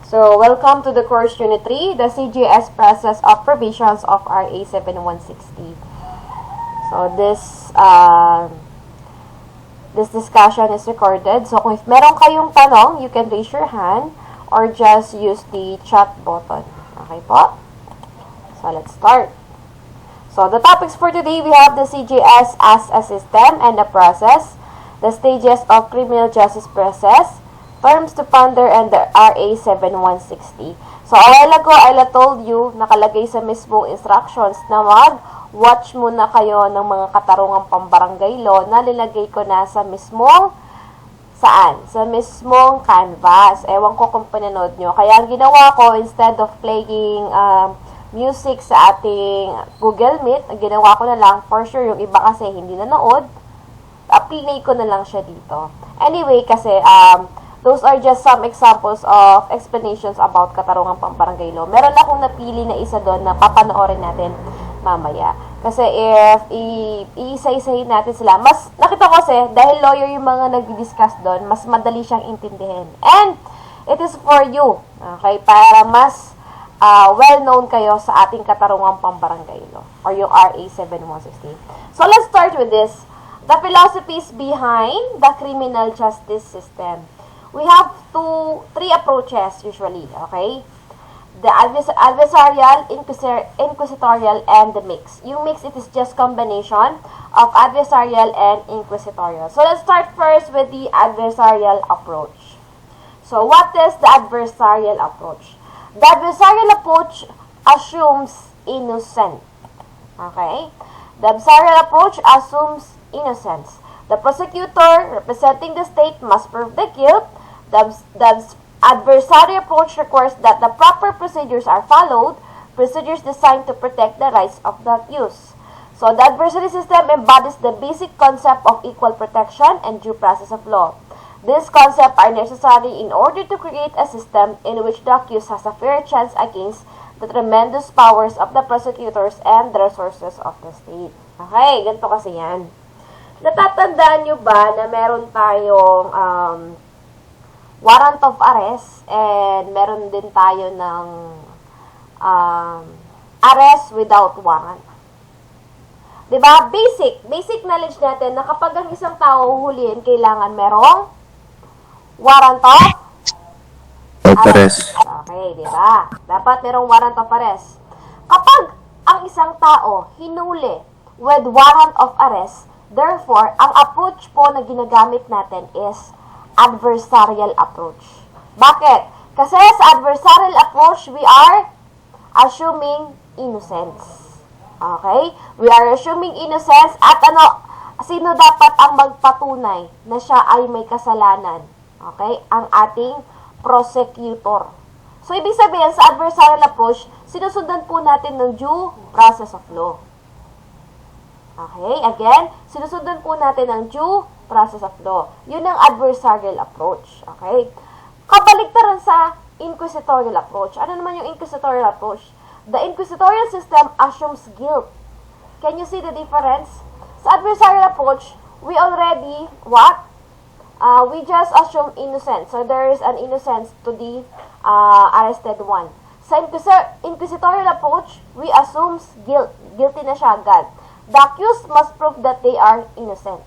So, welcome to the course Unit 3, the CGS process of provisions of RA 7160. So, this discussion is recorded. So, kung meron kayong tanong, you can raise your hand or just use the chat button. Okay po? So, let's start. So, the topics for today, we have the CGS as a system and a process, the stages of criminal justice process, terms to ponder, and the RA 7160. So, a while ago, I told you, nakalagay sa mismong instructions na watch muna kayo ng mga katarungang pambarangay law na nilagay ko na sa mismong, saan? Sa mismong canvas. Ewan ko kung pinanood nyo. Kaya ang ginawa ko, instead of playing music sa ating Google Meet, ang ginawa ko na lang, for sure, yung iba kasi hindi nanood, pinay ko na lang siya dito. Anyway, kasi, those are just some examples of explanations about katarungang pambarangay law. Meron akong napili na isa doon na papanoorin natin mamaya. Kasi if iisa-isahin natin sila, mas nakita ko kasi, dahil lawyer yung mga nag-discuss doon, mas madali siyang intindihin. And it is for you, okay, para mas well-known kayo sa ating katarungang pambarangay law, or yung RA 7160. So let's start with this. The philosophies behind the criminal justice system. We have three approaches usually, okay? The adversarial, inquisitorial, and the mix. Yung mix, it is just combination of adversarial and inquisitorial. So let's start first with the adversarial approach. So what is the adversarial approach? The adversarial approach assumes innocence. Okay? The adversarial approach assumes innocence. The prosecutor representing the state must prove the guilt. The adversarial approach requires that the proper procedures are followed, procedures designed to protect the rights of the accused. So the adversary system embodies the basic concept of equal protection and due process of law. These concepts are necessary in order to create a system in which the accused has a fair chance against the tremendous powers of the prosecutors and the resources of the state. Okay, ganito kasi yan. Natatandaan nyo ba na meron tayong warrant of arrest and meron din tayo ng arrest without warrant? Diba? Basic knowledge natin na kapag ang isang tao uhulihin, kailangan merong warrant of arrest. Okay, diba? Dapat merong warrant of arrest. Kapag ang isang tao hinuli with warrant of arrest, therefore, ang approach po na ginagamit natin is adversarial approach. Bakit? Kasi sa adversarial approach, we are assuming innocence. Okay? We are assuming innocence at sino dapat ang magpatunay na siya ay may kasalanan? Okay? Ang ating prosecutor. So, ibig sabihin, sa adversarial approach, sinusundan po natin ng due process of law. Okay? Again, sinusundan po natin ang due process of law. Yun ang adversarial approach. Okay? Kabaligtaran sa inquisitorial approach. Ano naman yung inquisitorial approach? The inquisitorial system assumes guilt. Can you see the difference? Sa adversarial approach, we already, what? We just assume innocence. So, there is an innocence to the arrested one. Sa inquisitorial approach, we assume guilt. Guilty na siya agad. The accused must prove that they are innocent.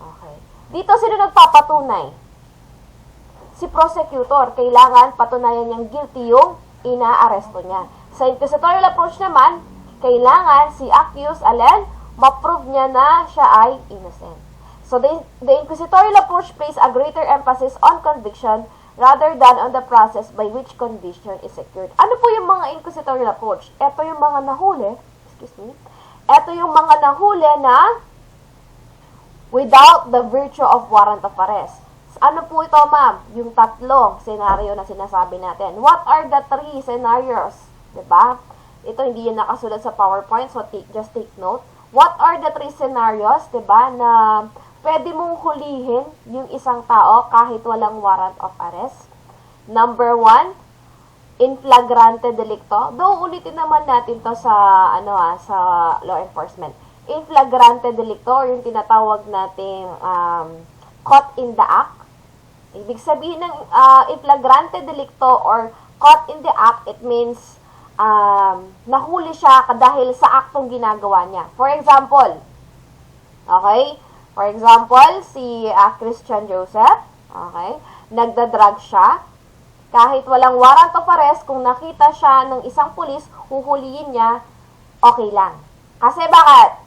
Okay. Dito sino nagpapatunay? Si prosecutor. Kailangan patunayan niyang guilty yung inaaresto niya. Sa inquisitorial approach naman, kailangan si accused, ma-prove niya na siya ay innocent. So, the inquisitorial approach places a greater emphasis on conviction rather than on the process by which conviction is secured. Ano po yung mga inquisitorial approach? Ito yung mga nahuli, ito yung mga nahuli na without the virtue of warrant of arrest. Ano po ito, ma'am? Yung tatlong scenario na sinasabi natin. What are the three scenarios? Diba? Ito hindi yan nakasulat sa PowerPoint, so just take note. What are the three scenarios, diba, na pwede mong hulihin yung isang tao kahit walang warrant of arrest? Number 1, in flagrante delicto. Though ulitin naman natin to sa sa law enforcement. In flagrante delicto, or yung tinatawag nating caught in the act. Ibig sabihin ng in flagrante delicto or caught in the act, it means nahuli siya dahil sa aktong ginagawa niya. For example, okay? For example, si Christian Joseph, okay? Nagda-drug siya. Kahit walang warrant of arrest, kung nakita siya ng isang pulis, huhulihin niya, okay lang. Kasi bakit?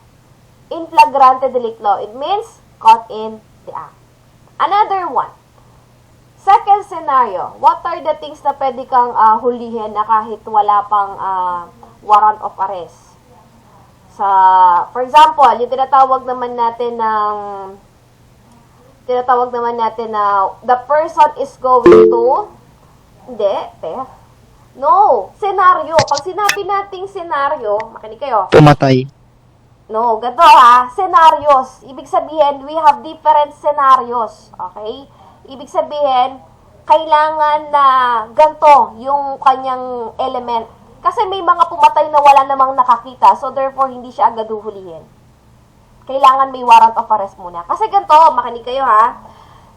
In flagrante delicto. It means caught in the act. Another one. Second scenario. What are the things na pwede kang hulihin na kahit wala pang warrant of arrest? For example, yung tinatawag naman natin na the person is going to hindi, theft. No, senaryo. Pag sinabi nating senaryo, makinig kayo. Pumatay. No, ganito ha, scenarios. Ibig sabihin, we have different scenarios. Okay? Ibig sabihin, kailangan na ganito yung kanyang element. Kasi may mga pumatay na wala namang nakakita, so therefore, hindi siya agad huhulihin. Kailangan may warrant of arrest muna. Kasi ganito, makinig kayo ha,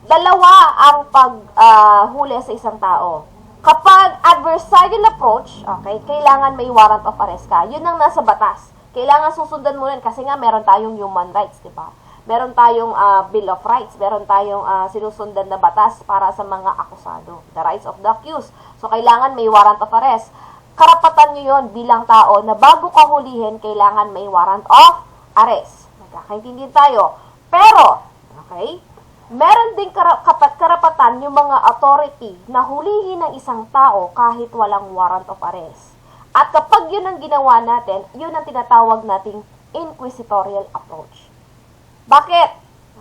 dalawa ang paghuli sa isang tao. Kapag adversarial approach, okay, kailangan may warrant of arrest ka. Yun ang nasa batas. Kailangan susundan mo yun kasi nga meron tayong human rights, di ba? Meron tayong Bill of Rights, meron tayong sinusundan na batas para sa mga akusado, the rights of the accused. So, kailangan may warrant of arrest. Karapatan nyo yun bilang tao na bago ka hulihin, kailangan may warrant of arrest. Nagkakaintindihan tayo. Pero, okay, meron din karapatan yung mga authority na hulihin ng isang tao kahit walang warrant of arrest. At kapag yun ang ginawa natin, yun ang tinatawag nating inquisitorial approach. Bakit?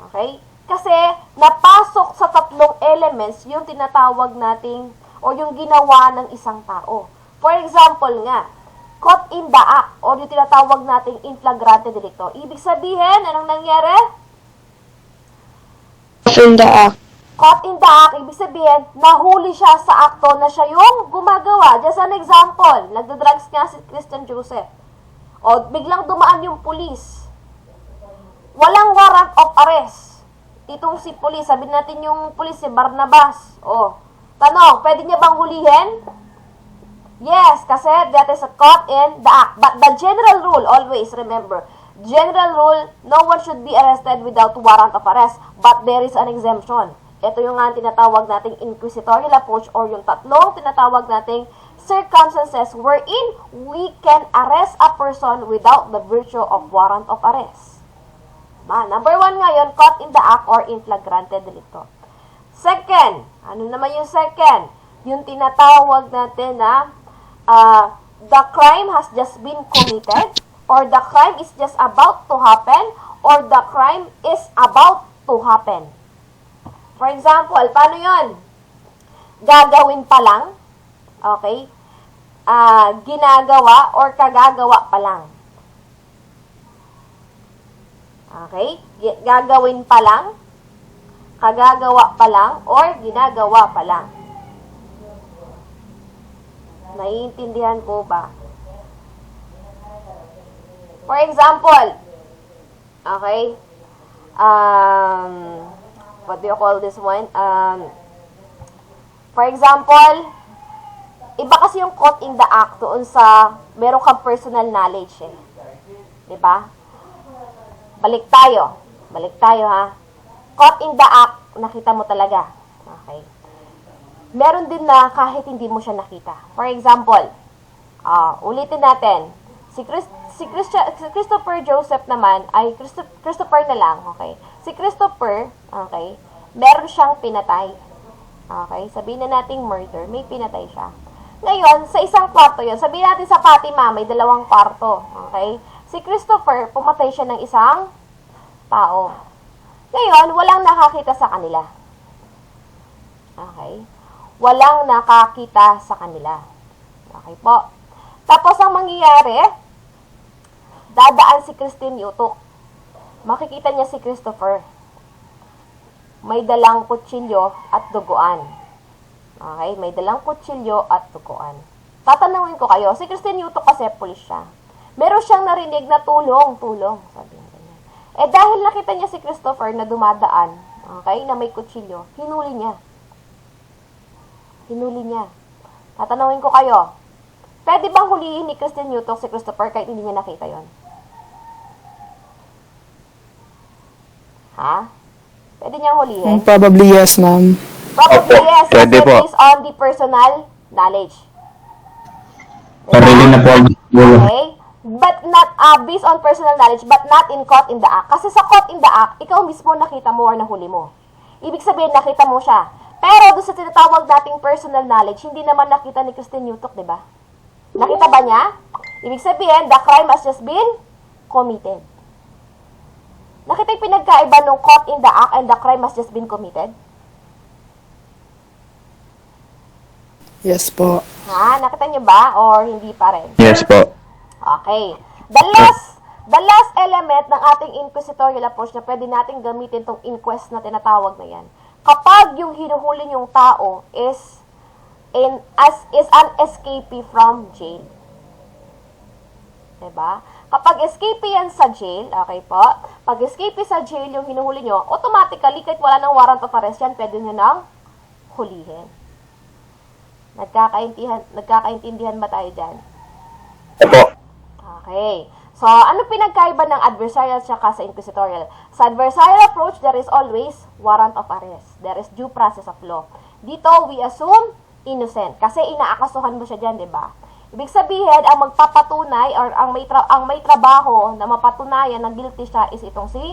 Okay? Kasi napasok sa tatlong elements yung tinatawag nating o yung ginawa ng isang tao. For example nga, caught in the act o yung tinatawag nating in flagrante delicto. Ibig sabihin, anong nangyari? In the act. Caught in the act, ibig sabihin, nahuli siya sa akto na siya yung gumagawa. Just an example, nagdadrugs nga si Christian Joseph. O, biglang dumaan yung pulis. Walang warrant of arrest. Itong si pulis, sabihin natin yung pulis, si Barnabas. O, tanong, pwede niya bang hulihin? Yes, kasi that is a caught in the act. But the general rule, always remember, general rule, no one should be arrested without warrant of arrest. But there is an exemption. Ito yung nga tinatawag nating inquisitorial approach or yung tatlong tinatawag nating circumstances wherein we can arrest a person without the virtue of warrant of arrest. Number 1 ngayon, caught in the act or in flagrante delicto. Second, ano naman yung second? Yung tinatawag natin na the crime has just been committed or the crime is just about to happen or the crime is about to happen. For example, paano yun? Gagawin pa lang, okay? Ginagawa or kagagawa pa lang. Okay? Gagawin pa lang, kagagawa pa lang, or ginagawa pa lang. Naiintindihan ko ba? For example, okay, what do you call this one? For example, iba kasi yung caught in the act doon sa meron kang personal knowledge eh. Diba? Balik tayo ha. Caught in the act, nakita mo talaga. Okay. Meron din na kahit hindi mo siya nakita. For example, ulitin natin. Si Christopher Joseph naman, ay Christopher na lang, okay? Si Christopher, okay, meron siyang pinatay. Okay? Sabihin na nating murder, may pinatay siya. Ngayon, sa isang kwarto yun, sabihin natin sa Fatima, may 2 kwarto. Okay? Si Christopher, pumatay siya ng isang tao. Ngayon, walang nakakita sa kanila. Okay? Walang nakakita sa kanila. Okay po. Tapos, ang mangyayari, dadaan si Christine Yutok. Makikita niya si Christopher. May dalang kutsilyo at duguan. Okay? May dalang kutsilyo at duguan. Tatanungin ko kayo, si Christine Yutok kasi pulis siya. Meron siyang narinig na tulong. Sabi niya ganyan. Eh dahil nakita niya si Christopher na dumadaan, okay, na may kutsilyo, hinuli niya. Hinuli niya. Tatanungin ko kayo, pwede bang huliin ni Christian Newton si Christopher kahit hindi niya nakita yon? Ha? Pwede niyang hulihin? Probably yes, ma'am. Probably yes. Pwede Kasi po. based on the personal knowledge. Sarili na po. Okay? But not, based on personal knowledge, but not in caught in the act. Kasi sa caught in the act, ikaw mismo nakita mo or nahuli mo. Ibig sabihin, nakita mo siya. Pero doon sa tinatawag nating personal knowledge, hindi naman nakita ni Christine Newton, di ba? Nakita ba niya? Ibig sabihin, the crime has just been committed. Nakita yung pinagkaiba nung caught in the act and the crime has just been committed? Yes po. Ha? Nakita niyo ba? Or hindi pa rin? Yes po. Okay. The last element ng ating inquisitorial approach na pwede nating gamitin tong inquest na tinatawag na yan. Kapag yung hinuhuli yung tao is an escapee from jail. Diba? Kapag escapee yan sa jail, okay po, pag escapee sa jail yung hinuhuli nyo, automatically, kahit wala ng warrant of arrest yan, pwede nyo nang hulihin. Nagkakaintindihan ba tayo dyan? Opo. Okay. So, ano pinagkaiba ng adversarial tsaka sa inquisitorial? Sa adversarial approach, there is always warrant of arrest. There is due process of law. Dito, we assume innocent. Kasi inaakasuhan mo siya dyan, di ba? Ibig sabihin, ang magpapatunay or ang may trabaho na mapatunayan na guilty siya is itong si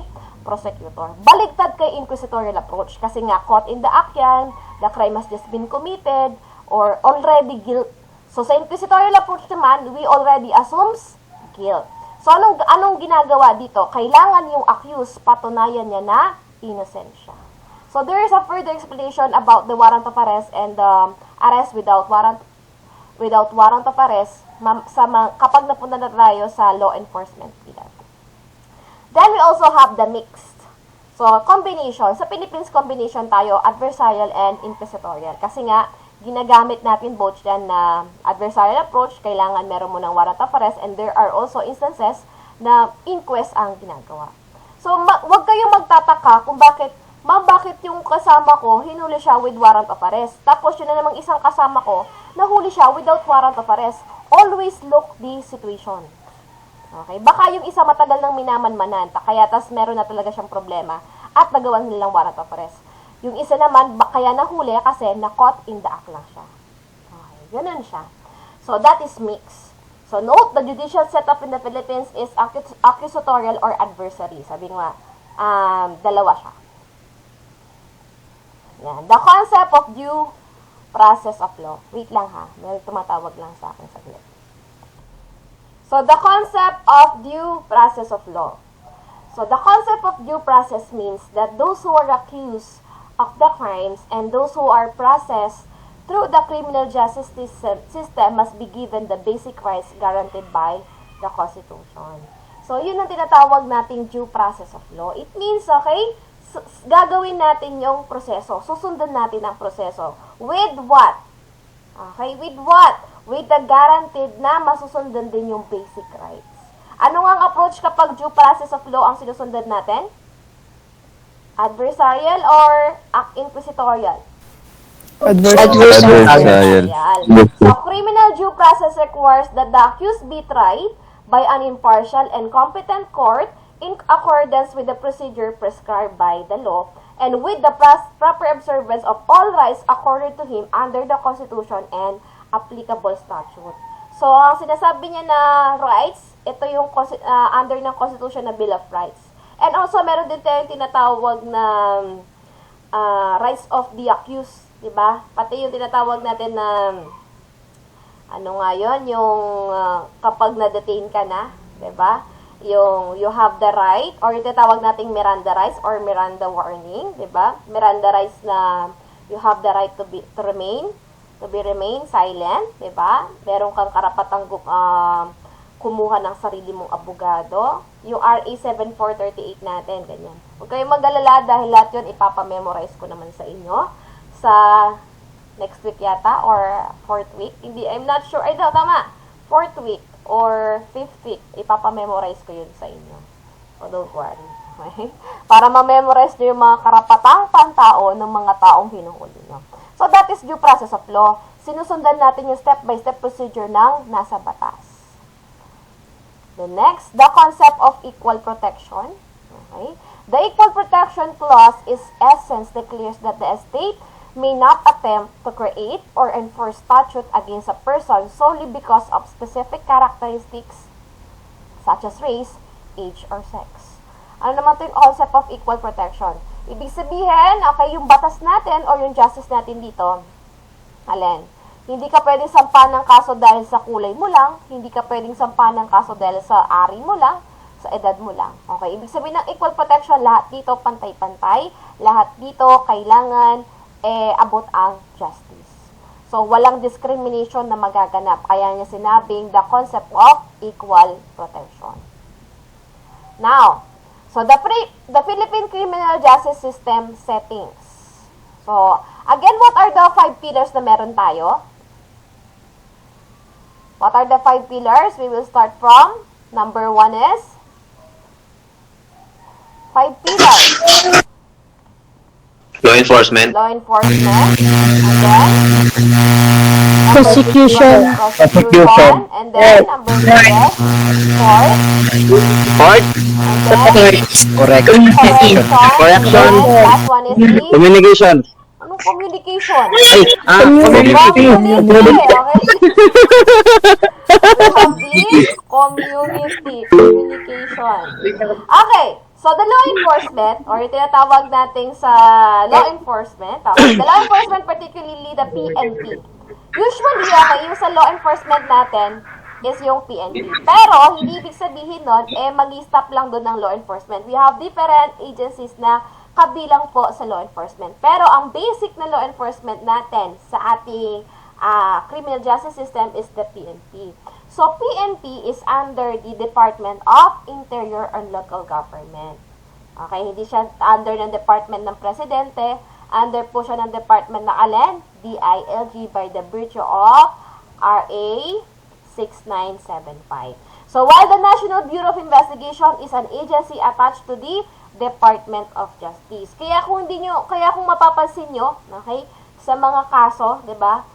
prosecutor. Baliktad kay inquisitorial approach. Kasi nga, caught in the act yan, the crime has just been committed, or already guilt. So, sa inquisitorial approach naman, we already assumes guilt. So, anong ginagawa dito? Kailangan yung accused patunayan niya na innocent siya. So, there is a further explanation about the warrant of arrest and arrest without warrant of arrest kapag napunta na tayo sa law enforcement field. Then, we also have the mixed. So, combination. Sa Philippines, combination tayo, adversarial and inquisitorial. Kasi nga, ginagamit natin both dyan na adversarial approach, kailangan meron mo ng warrant of arrest, and there are also instances na inquest ang ginagawa. So, wag kayong magtataka kung bakit yung kasama ko, hinuli siya with warrant of arrest. Tapos, yun na namang isang kasama ko, nahuli siya without warrant of arrest. Always look the situation. Okay? Baka yung isa matagal nang minamanmanan, kaya tas meron na talaga siyang problema, at nagawan nilang warrant of arrest. Yung isa naman, kaya nahuli kasi na-caught in the act lang siya. Okay, ganun siya. So, that is mixed. So, note, the judicial setup in the Philippines is accusatorial or adversary. Sabi nga, dalawa siya. Yan. The concept of due process of law. Wait lang ha. May tumatawag lang sa akin saglit. So, the concept of due process of law. So, the concept of due process means that those who are accused of the crimes and those who are processed through the criminal justice system must be given the basic rights guaranteed by the Constitution. So, yun ang tinatawag nating due process of law. It means, okay, gagawin natin yung proseso. Susundan natin ang proseso. With what? Okay, with what? With the guaranteed na masusundan din yung basic rights. Ano nga ang approach kapag due process of law ang sinusundan natin? Adversarial or inquisitorial? Adversarial. So, criminal due process requires that the accused be tried by an impartial and competent court in accordance with the procedure prescribed by the law and with the proper observance of all rights accorded to him under the Constitution and applicable statute. So, ang sinasabi niya na rights, ito yung under ng Constitution na Bill of Rights. And also, meron din tayong tinatawag na rights of the accused, di ba? Pati yung tinatawag natin na, ano nga yun, yung kapag na-detain ka na, di ba? Yung you have the right, or yung tinatawag nating Miranda rights or Miranda warning, di ba? Miranda rights na you have the right to remain silent, di ba? Meron kang karapatang kumuha ng sarili mong abogado. Yung RA 7438 natin, ganyan. Huwag kayong mag-alala dahil lahat yun ipapamemorize ko naman sa inyo sa next week yata or 4th week. Hindi, I'm not sure. Ay, tama. 4th week or 5th week, ipapamemorize ko yun sa inyo. So, don't worry. Okay? Para ma-memorize nyo yung mga karapatang pantao ng mga taong hinuhuli nyo. So, So, that is due process of law. Sinusundan natin yung step-by-step procedure ng nasa batas. The next, the concept of equal protection. Okay? The Equal Protection Clause is essence declares that the state may not attempt to create or enforce statute against a person solely because of specific characteristics such as race, age, or sex. Ano naman ito yung concept of equal protection? Ibig sabihin, okay, yung batas natin or yung justice natin dito, alin? Hindi ka pwedeng sampahan ng kaso dahil sa kulay mo lang, hindi ka pwedeng sampahan ng kaso dahil sa ari mo lang, sa edad mo lang. Okay, ibig sabihin ng equal protection, lahat dito pantay-pantay, lahat dito kailangan abot ang justice. So, walang discrimination na magaganap. Kaya niya sinabing the concept of equal protection. Now, so the Philippine criminal justice system settings. So, again, what are the 5 pillars na meron tayo? What are the 5 pillars? We will start from number 1 is 5 pillars. Law enforcement. Law enforcement. And then, Prosecution. prosecution. And then, number 2 is court. Court. And then, Correct. correction. Correction. And then, last one is the, Communication. anong communication? Community. Community. Okay? Community. Communication. Okay. So, the law enforcement, or yung tinatawag natin sa law enforcement, okay, the law enforcement, particularly the PNP. Usually, okay, yung sa law enforcement natin is yung PNP. Pero, hindi ibig sabihin nun, mag-stop lang doon ng law enforcement. We have different agencies na kabilang po sa law enforcement. Pero, ang basic na law enforcement natin sa ating criminal justice system is the PNP. So, PNP is under the Department of Interior and Local Government. Okay, hindi siya under ng Department ng Presidente, under po siya ng Department na alin? DILG by the virtue of RA 6975. So, while the National Bureau of Investigation is an agency attached to the Department of Justice. Kaya kung mapapansin nyo, okay, sa mga kaso, 'di ba?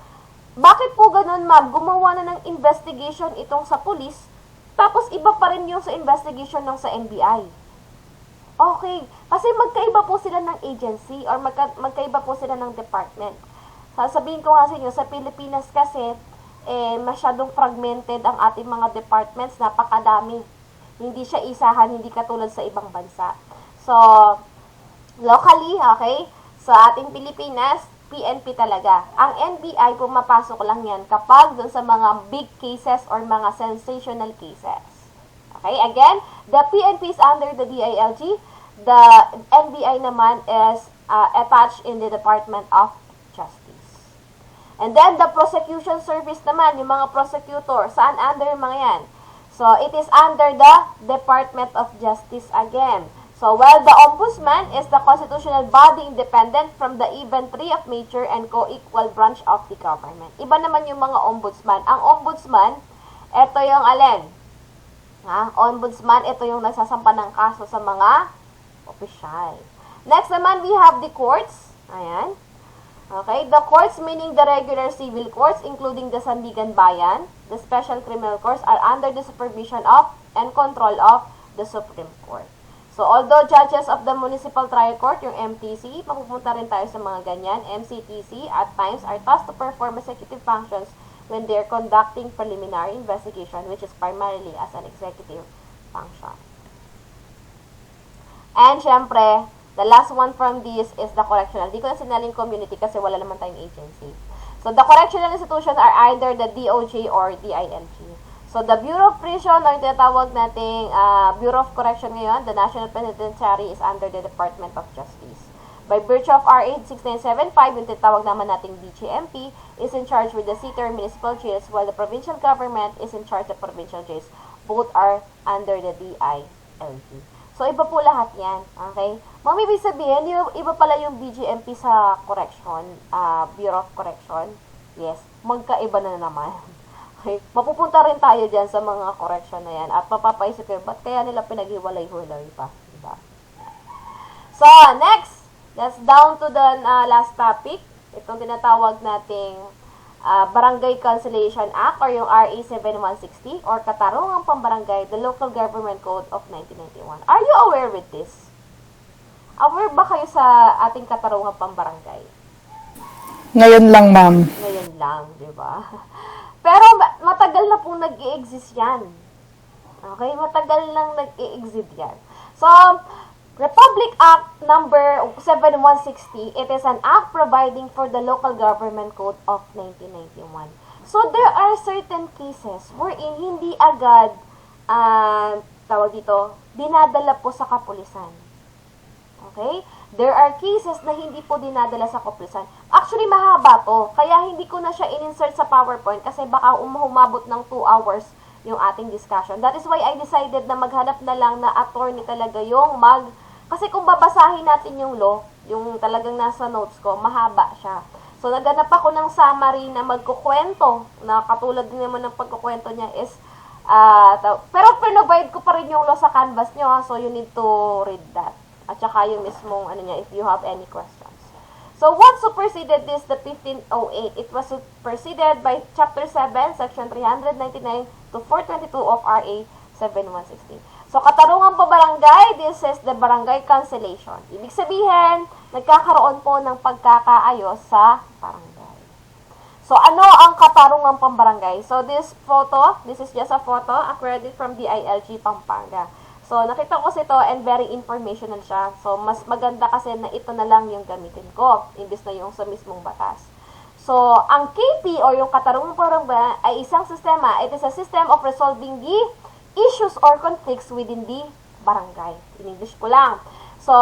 Bakit po ganun, ma'am? Gumawa na ng investigation itong sa police, tapos iba pa rin yung sa investigation ng sa NBI. Okay. Kasi magkaiba po sila ng agency or magkaiba po sila ng department. Sasabihin ko nga sa inyo, sa Pilipinas kasi, masyadong fragmented ang ating mga departments, napakadami. Hindi siya isahan, hindi katulad sa ibang bansa. So, locally, okay, sa ating Pilipinas, PNP talaga. Ang NBI, pumapasok lang yan kapag dun sa mga big cases or mga sensational cases. Okay, again, the PNP is under the DILG. The NBI naman is attached in the Department of Justice. And then, the prosecution service naman, yung mga prosecutor, saan under yung mga yan? So, it is under the Department of Justice again. So, while the Ombudsman is the constitutional body independent from the even tree of nature and co-equal branch of the government. Iba naman yung mga ombudsman. Ang ombudsman, ito yung alin? Ombudsman, ito yung nagsasampa ng kaso sa mga opisyal. Next naman, we have the courts. Ayan. Okay, the courts meaning the regular civil courts including the Sandigan Bayan, the special criminal courts are under the supervision of and control of the Supreme Court. So, although judges of the Municipal Trial Court, yung MTC, mapupunta rin tayo sa mga ganyan, MCTC, at times are tasked to perform executive functions when they are conducting preliminary investigation, which is primarily as an executive function. And, syempre, the last one from this is the correctional. Di ko na sinaling community kasi wala naman tayong agency. So, the correctional institutions are either the DOJ or DILG. So, the Bureau of Prison, or yung tinatawag nating Bureau of Correction ngayon, the National Penitentiary is under the Department of Justice. By virtue of RA 6975, yung tinatawag naman nating BGMP, is in charge with the city or municipal jails, while the provincial government is in charge of provincial jails. Both are under the DILG. So, iba po lahat yan. Okay? Ma'am, ibig sabihin, iba pala yung BGMP sa correction, Bureau of Correction. Yes, magkaiba na naman. Okay. Mapupunta rin tayo dyan sa mga correction na yan at mapapaisip kayo, ba't kaya nila pinaghiwalay-hulay pa? Diba? So, next, let's down to the last topic. Itong tinatawag nating Barangay Conciliation Act or yung RA 7160 or Katarungang Pambarangay, the Local Government Code of 1991. Are you aware with this? Aware ba kayo sa ating Katarungang Pambarangay? Ngayon lang, ma'am. Ngayon lang, di ba? Pero matagal na pong nag-i-exist yan. Okay? Matagal nang nag-i-exist yan. So, Republic Act number 7160, it is an act providing for the Local Government Code of 1991. So, there are certain cases wherein hindi agad, tawag dito, dinadala po sa kapulisan. Okay? There are cases na hindi po dinadala sa kapulisan. Actually, mahaba to. Kaya hindi ko na siya in-insert sa PowerPoint kasi baka humabot ng 2 hours yung ating discussion. That is why I decided na maghanap na lang na attorney talaga yung kasi kung babasahin natin yung law, yung talagang nasa notes ko, mahaba siya. So, naghanap ako ng summary na magkukwento, na katulad din naman ng pagkukwento niya is, pero provide ko pa rin yung law sa canvas nyo, so you need to read that. At saka yung mismong, if you have any questions. So, what superseded this, the 1508? It was superseded by Chapter 7, Section 399 to 422 of RA 7160. So, Katarungang Pambarangay, this is the Barangay Conciliation. Ibig sabihin, nagkakaroon po ng pagkakaayos sa barangay. So, ano ang Katarungang Pambarangay? So, this is just a photo, accredited from DILG Pampanga. So, nakita ko ito and very informational siya. So, mas maganda kasi na ito na lang yung gamitin ko, imbis na yung sa mismong batas. So, ang KP or yung Katarungang Pambarangay ay isang sistema. It is a system of resolving the issues or conflicts within the barangay. In English ko lang. So,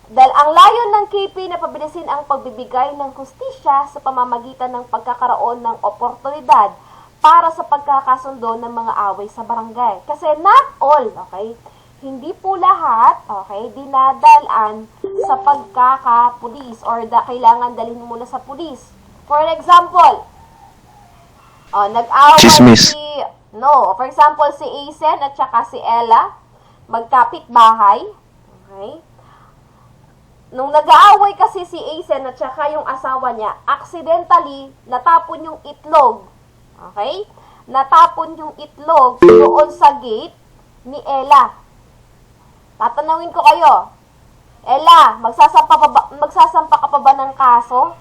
dahil ang layon ng KP na pabilisin ang pagbibigay ng hustisya sa pamamagitan ng pagkakaroon ng oportunidad para sa pagkakasundo ng mga away sa barangay. Kasi not all, okay? Hindi po lahat, okay, dinadalaan sa pagkakapulis or kailangan dalhin muna sa pulis. For example, nag-away Chismis. for example, si Aisen at saka si Ella, magkapit bahay. Okay? Nung nag-aaway kasi si Aisen at saka yung asawa niya, accidentally, natapon yung itlog. Okay? Natapon yung itlog doon sa gate ni Ella. Tatanungin ko kayo, Ella, magsasampa ka pa ba ng kaso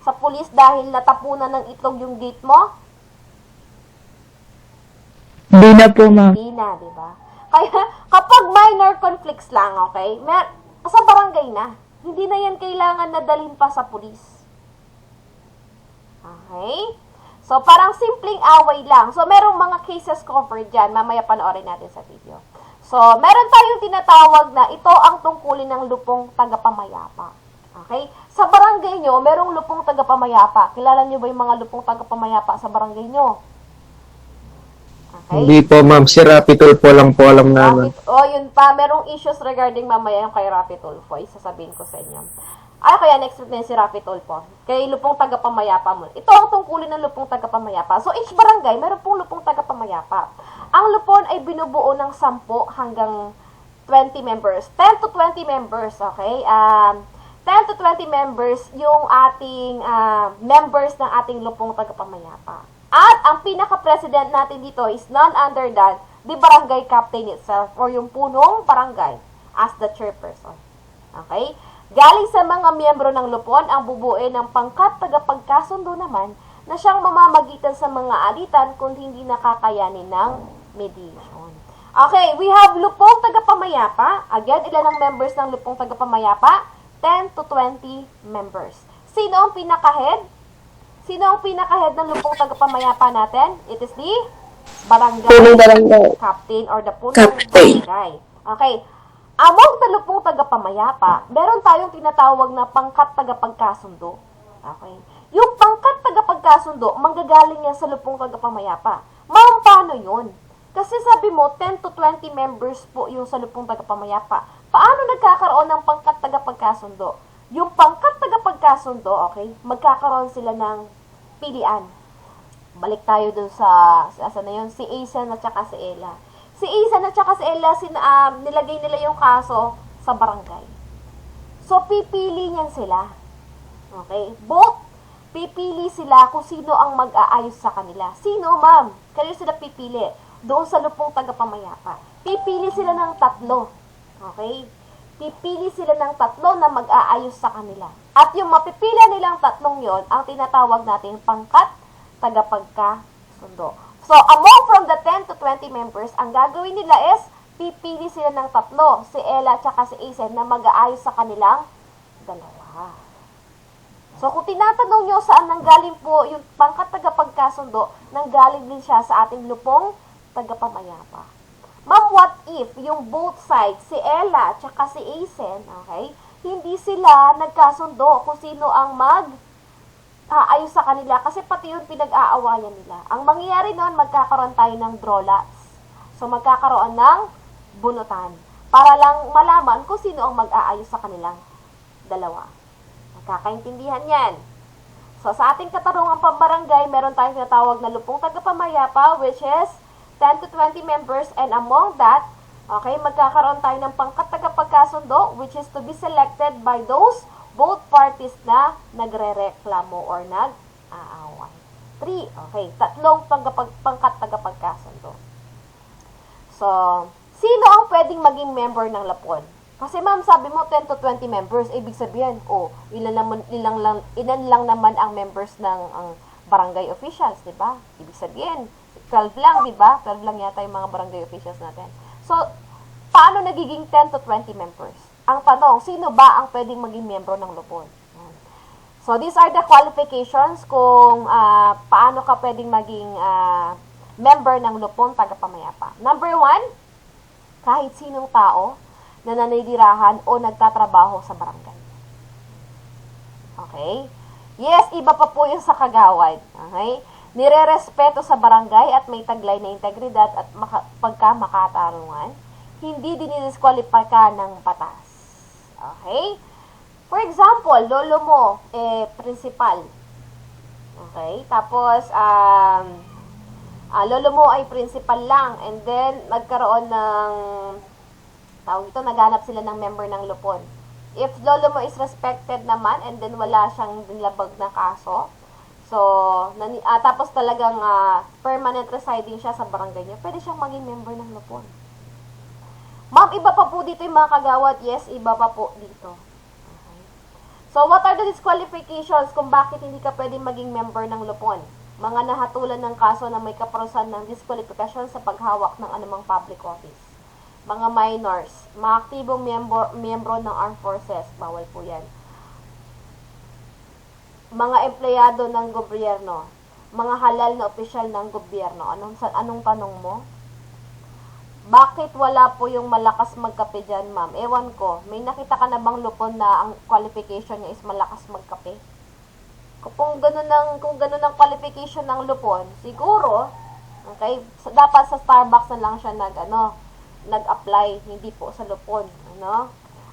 sa pulis dahil natapunan ng itlog yung gate mo? Di na po, ma'am. Hindi na, di ba? Kaya, kapag minor conflicts lang, okay, sa barangay na, hindi na yan kailangan na dalhin pa sa pulis. Okay? So, parang simpleng away lang. So, merong mga cases covered dyan. Mamaya panoorin natin sa video. So, meron tayong tinatawag na ito ang tungkulin ng lupong tagapamayapa. Okay? Sa barangay nyo, merong lupong tagapamayapa. Kilala nyo ba yung mga lupong tagapamayapa sa barangay nyo? Okay? Hindi po, ma'am. Si Rapitol po lang po alam namin. Yun pa. Merong issues regarding mamaya yung kay Rapi Tulfo. Sasabihin ko sa inyo. Kaya next week na si Rapi Tulfo. Kay lupong tagapamayapa mo. Ito ang tungkulin ng lupong tagapamayapa. So, each barangay, meron pong lupong tagapamayapa. Ang lupon ay binubuo ng 10 hanggang 20 members. 10 to 20 members, okay? 10 to 20 members yung ating members ng ating lupong tagapamayapa. At ang pinaka-president natin dito is none other than the barangay captain itself or yung punong barangay as the chairperson. Okay? Galing sa mga miyembro ng lupon ang bubuin ng pangkat tagapagkasundo naman na siyang mamamagitan sa mga alitan kung hindi nakakayanin ng mediation. Okay, we have lupong tagapamayapa. Again, ilan ang members ng lupong tagapamayapa? 10 to 20 members. Sino ang pinaka-head? Sino ang pinaka-head ng lupong tagapamayapa natin? It is the barangay captain or the punong barangay. Okay. Among the lupong tagapamayapa, meron tayong tinatawag na pangkat tagapagkasundo. Okay. Yung pangkat tagapagkasundo, manggagaling yan sa lupong tagapamayapa. Ma'am, paano yun? Kasi sabi mo, 10 to 20 members po yung sa lupong tagapamayapa. Paano nagkakaroon ng pangkat tagapagkasundo? Yung pangkat tagapagkasundo, okay, magkakaroon sila ng pilian. Balik tayo dun sa na yun, si Aisen at saka si Ella. Si Aisen at saka si Ella, nilagay nila yung kaso sa barangay. So, pipili niyan sila. Okay? Both pipili sila kung sino ang mag-aayos sa kanila. Sino, ma'am? Kanino sila pipili? Doon sa lupong tagapamayapa. Pipili sila ng 3. Okay? Pipili sila ng 3 na mag-aayos sa kanila. At yung mapipila nilang 3 yon ang tinatawag natin pangkat tagapagkasundo. So, among from the 10 to 20 members, ang gagawin nila is pipili sila ng 3, si Ella at si Asen, na mag-aayos sa kanilang 2. So, kung tinatanong nyo saan nanggaling po yung pangkat tagapagkasundo, nanggaling din siya sa ating lupong tagapamayapa. Ma'am, what if yung both sides, si Ella at si Asen, okay, hindi sila nagkasundo kung sino ang ayos sa kanila kasi pati yung pinag-aawayan nila. Ang mangyayari noon, magkakaroon tayo ng draw lots. So, magkakaroon ng bunutan para lang malaman kung sino ang mag-aayos sa kanilang 2. Magkakaintindihan yan. So, sa ating katarungang pambarangay, meron tayong tinatawag na lupong tagapamayapa, which is 10 to 20 members, and among that, okay, magkakaroon tayo ng pangkat tagapagkasundo, which is to be selected by those both parties na nagre-reklamo or nag-aaway. 3, okay, 3 pangkat tagapagkasundo. So, sino ang pwedeng maging member ng lapon? Kasi ma'am, sabi mo 10 to 20 members, ibig sabihin, ilan lang naman ang members ng barangay officials, di ba? Ibig sabihin, 12 lang, di ba? 12 lang yata yung mga barangay officials natin. So, paano nagiging 10 to 20 members? Ang tanong, sino ba ang pwedeng maging membro ng lupon? So, these are the qualifications kung paano ka pwedeng maging member ng lupon tagapamayapa. Number 1, kahit sinong tao na nanidirahan o nagtatrabaho sa barangay. Okay? Yes, iba pa po yung sa kagawad. Okay? Nire-respeto sa barangay at may taglay na integridad at pagkamakatarungan. Hindi dinidisqualify ka ng batas. Okay? For example, lolo mo, principal. Okay? Tapos, lolo mo ay principal lang. And then, nagkaroon ng naghanap sila ng member ng lupon. If lolo mo is respected naman and then wala siyang nilabag na kaso, so, tapos talagang permanent residing siya sa barangay niya, pwede siyang maging member ng lupon. Ma'am, iba pa po dito yung mga kagawad? Yes, iba pa po dito. Okay. So, what are the disqualifications kung bakit hindi ka pwede maging member ng lupon? Mga nahatulan ng kaso na may kaparusahan ng disqualification sa paghawak ng anumang public office. Mga minors, mga aktibong miyembro ng armed forces, bawal po yan. Mga empleyado ng gobyerno, mga halal na opisyal ng gobyerno. Anong tanong mo? Bakit wala po yung malakas magkape dyan, ma'am? Ewan ko, may nakita ka na bang lupon na ang qualification niya is malakas magkape? Kung ganun ang qualification ng lupon, siguro, okay, dapat sa Starbucks na lang siya nag-apply, hindi po sa lupon,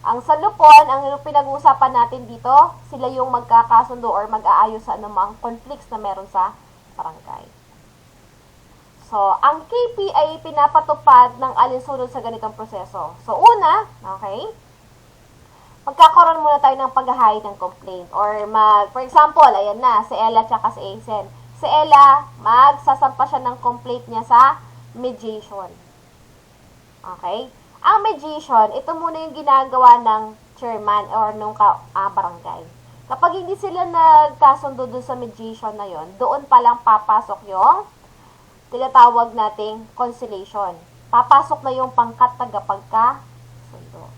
Ang sa lupon, ang pinag-uusapan natin dito, sila yung magkakasundo or mag-aayos sa anumang conflicts na meron sa barangay. So, ang KP ay pinapatupad ng alinsunod sa ganitong proseso. So, una, okay, magkakaroon muna tayo ng pag-hide ng complaint. Or, for example, ayan na, si Ella at si Asen. Si Ella, magsasampa siya ng complaint niya sa mediation. Okay? Ang mediation, ito muna yung ginagawa ng chairman or nung barangay. Kapag hindi sila nagkasundo dun sa mediation na yon, doon palang papasok yung tinatawag nating conciliation. Papasok na yung pangkat tagapagkasundo.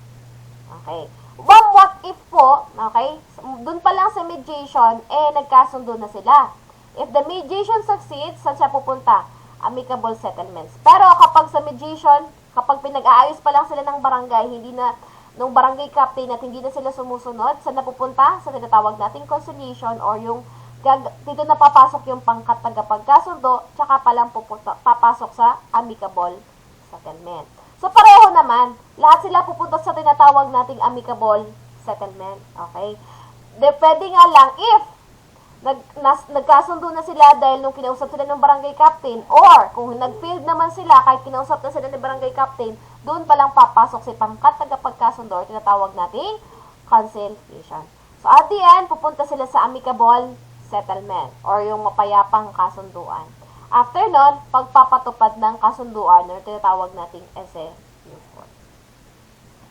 Okay? What if po, okay, dun pa lang sa mediation, nagkasundo na sila. If the mediation succeeds, saan siya pupunta? Amicable settlements. Pero kapag sa mediation, kapag pinag-aayos pa lang sila ng barangay, nung barangay captain at hindi na sila sumusunod, saan napupunta? Sa tinatawag nating conciliation or yung dito na papasok yung pangkat tagapagkasundo, tsaka palang papasok sa amicable settlement. So, pareho naman, lahat sila pupunta sa tinatawag nating amicable settlement. Okay? Pwede nga lang if nagkasundo na sila dahil nung kinausap sila ng barangay captain, or kung nag-failed naman sila kahit kinausap na sila ng barangay captain, doon palang papasok si pangkat tagapagkasundo or tinatawag nating conciliation. So, at the end, pupunta sila sa amicable settlement or yung mapayapang kasunduan. After nun, pagpapatupad ng kasunduan na tinatawag nating execution.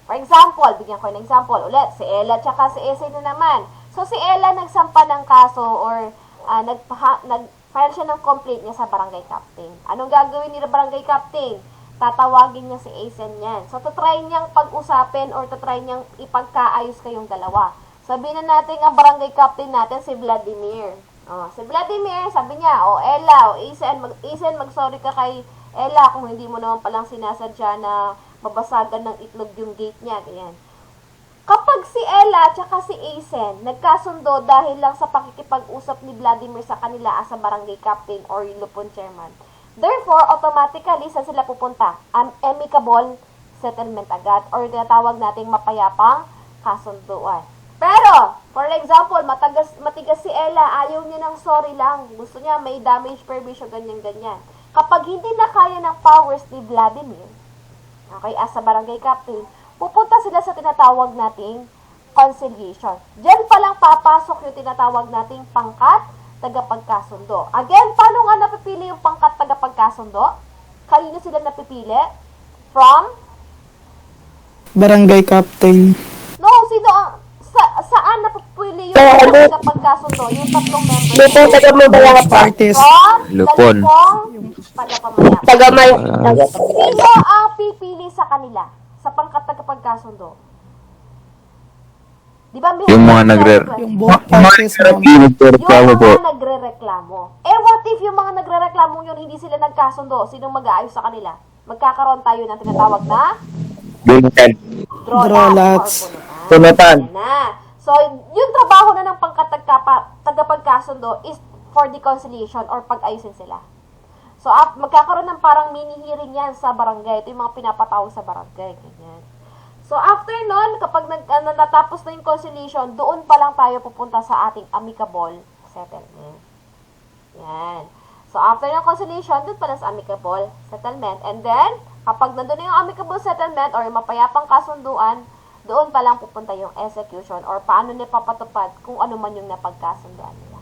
For example, bigyan ko ng example ulit, si Ella tsaka si Ese na naman. So, si Ella nagsampa ng kaso or nag-file siya ng complaint niya sa barangay captain. Anong gagawin ni barangay captain? Tatawagin niya si Asen yan. So, tatry niyang pag-usapin or tatry niyang ipagkaayos kayong dalawa. Sabihin na natin ang barangay captain natin si Vladimir. Si Vladimir, sabi niya, Ella, Asen, mag-sorry ka kay Ella kung hindi mo naman palang sinasadya na mabasagan ng itlog yung gate niya. Ganyan. Kapag si Ella at si Asen nagkasundo dahil lang sa pakikipag-usap ni Vladimir sa kanila as a barangay captain or lupon chairman, therefore, automatically, saan sila pupunta? Amicable settlement agad or tinatawag nating mapayapang kasunduan. Pero, for example, matigas si Ella, ayaw niya ng sorry lang. Gusto niya may damage permission, ganyan-ganyan. Kapag hindi na kaya ng powers ni Vladimir, okay, as a barangay captain, pupunta sila sa tinatawag nating conciliation. Diyan pa lang papasok yung tinatawag nating pangkat tagapagkasundo. Again, paano nga napipili yung pangkat tagapagkasundo? Kanino sila napipili? From? Barangay captain. No, sino ang saan napipili yung tagapagkasundo? Yung tatlong members. Lupon, taga-mabaya Parties. From Lupon. Tagapamaya. Taga-may. Sino ang pipili sa kanila? Sa pangkat tagapagkasundo? Di ba Yung mga Yung both parties, ma'am. yung Reklamo po. mga nagre-reklamo. What if yung mga nagre-reklamo yun, hindi sila nagkasundo? Sinong mag-aayos sa kanila? Magkakaroon tayo ng tinatawag na Bintan. drawlats. Punutan. So, yung trabaho na ng pangkat tagapagkasundo is for the conciliation or pag-ayusin sila. So, magkakaroon ng parang mini-hearing yan sa barangay. Ito yung mga pinapatawag sa barangay. Ganyan. So, after nun, kapag natapos na yung conciliation, doon pa lang tayo pupunta sa ating amicable settlement. Yan. So, after ng conciliation, doon pa lang sa amicable settlement. And then, kapag nandun na yung amicable settlement or yung mapayapang kasunduan, doon pa lang pupunta yung execution or paano nila papatupad kung ano man yung napagkasunduan nila.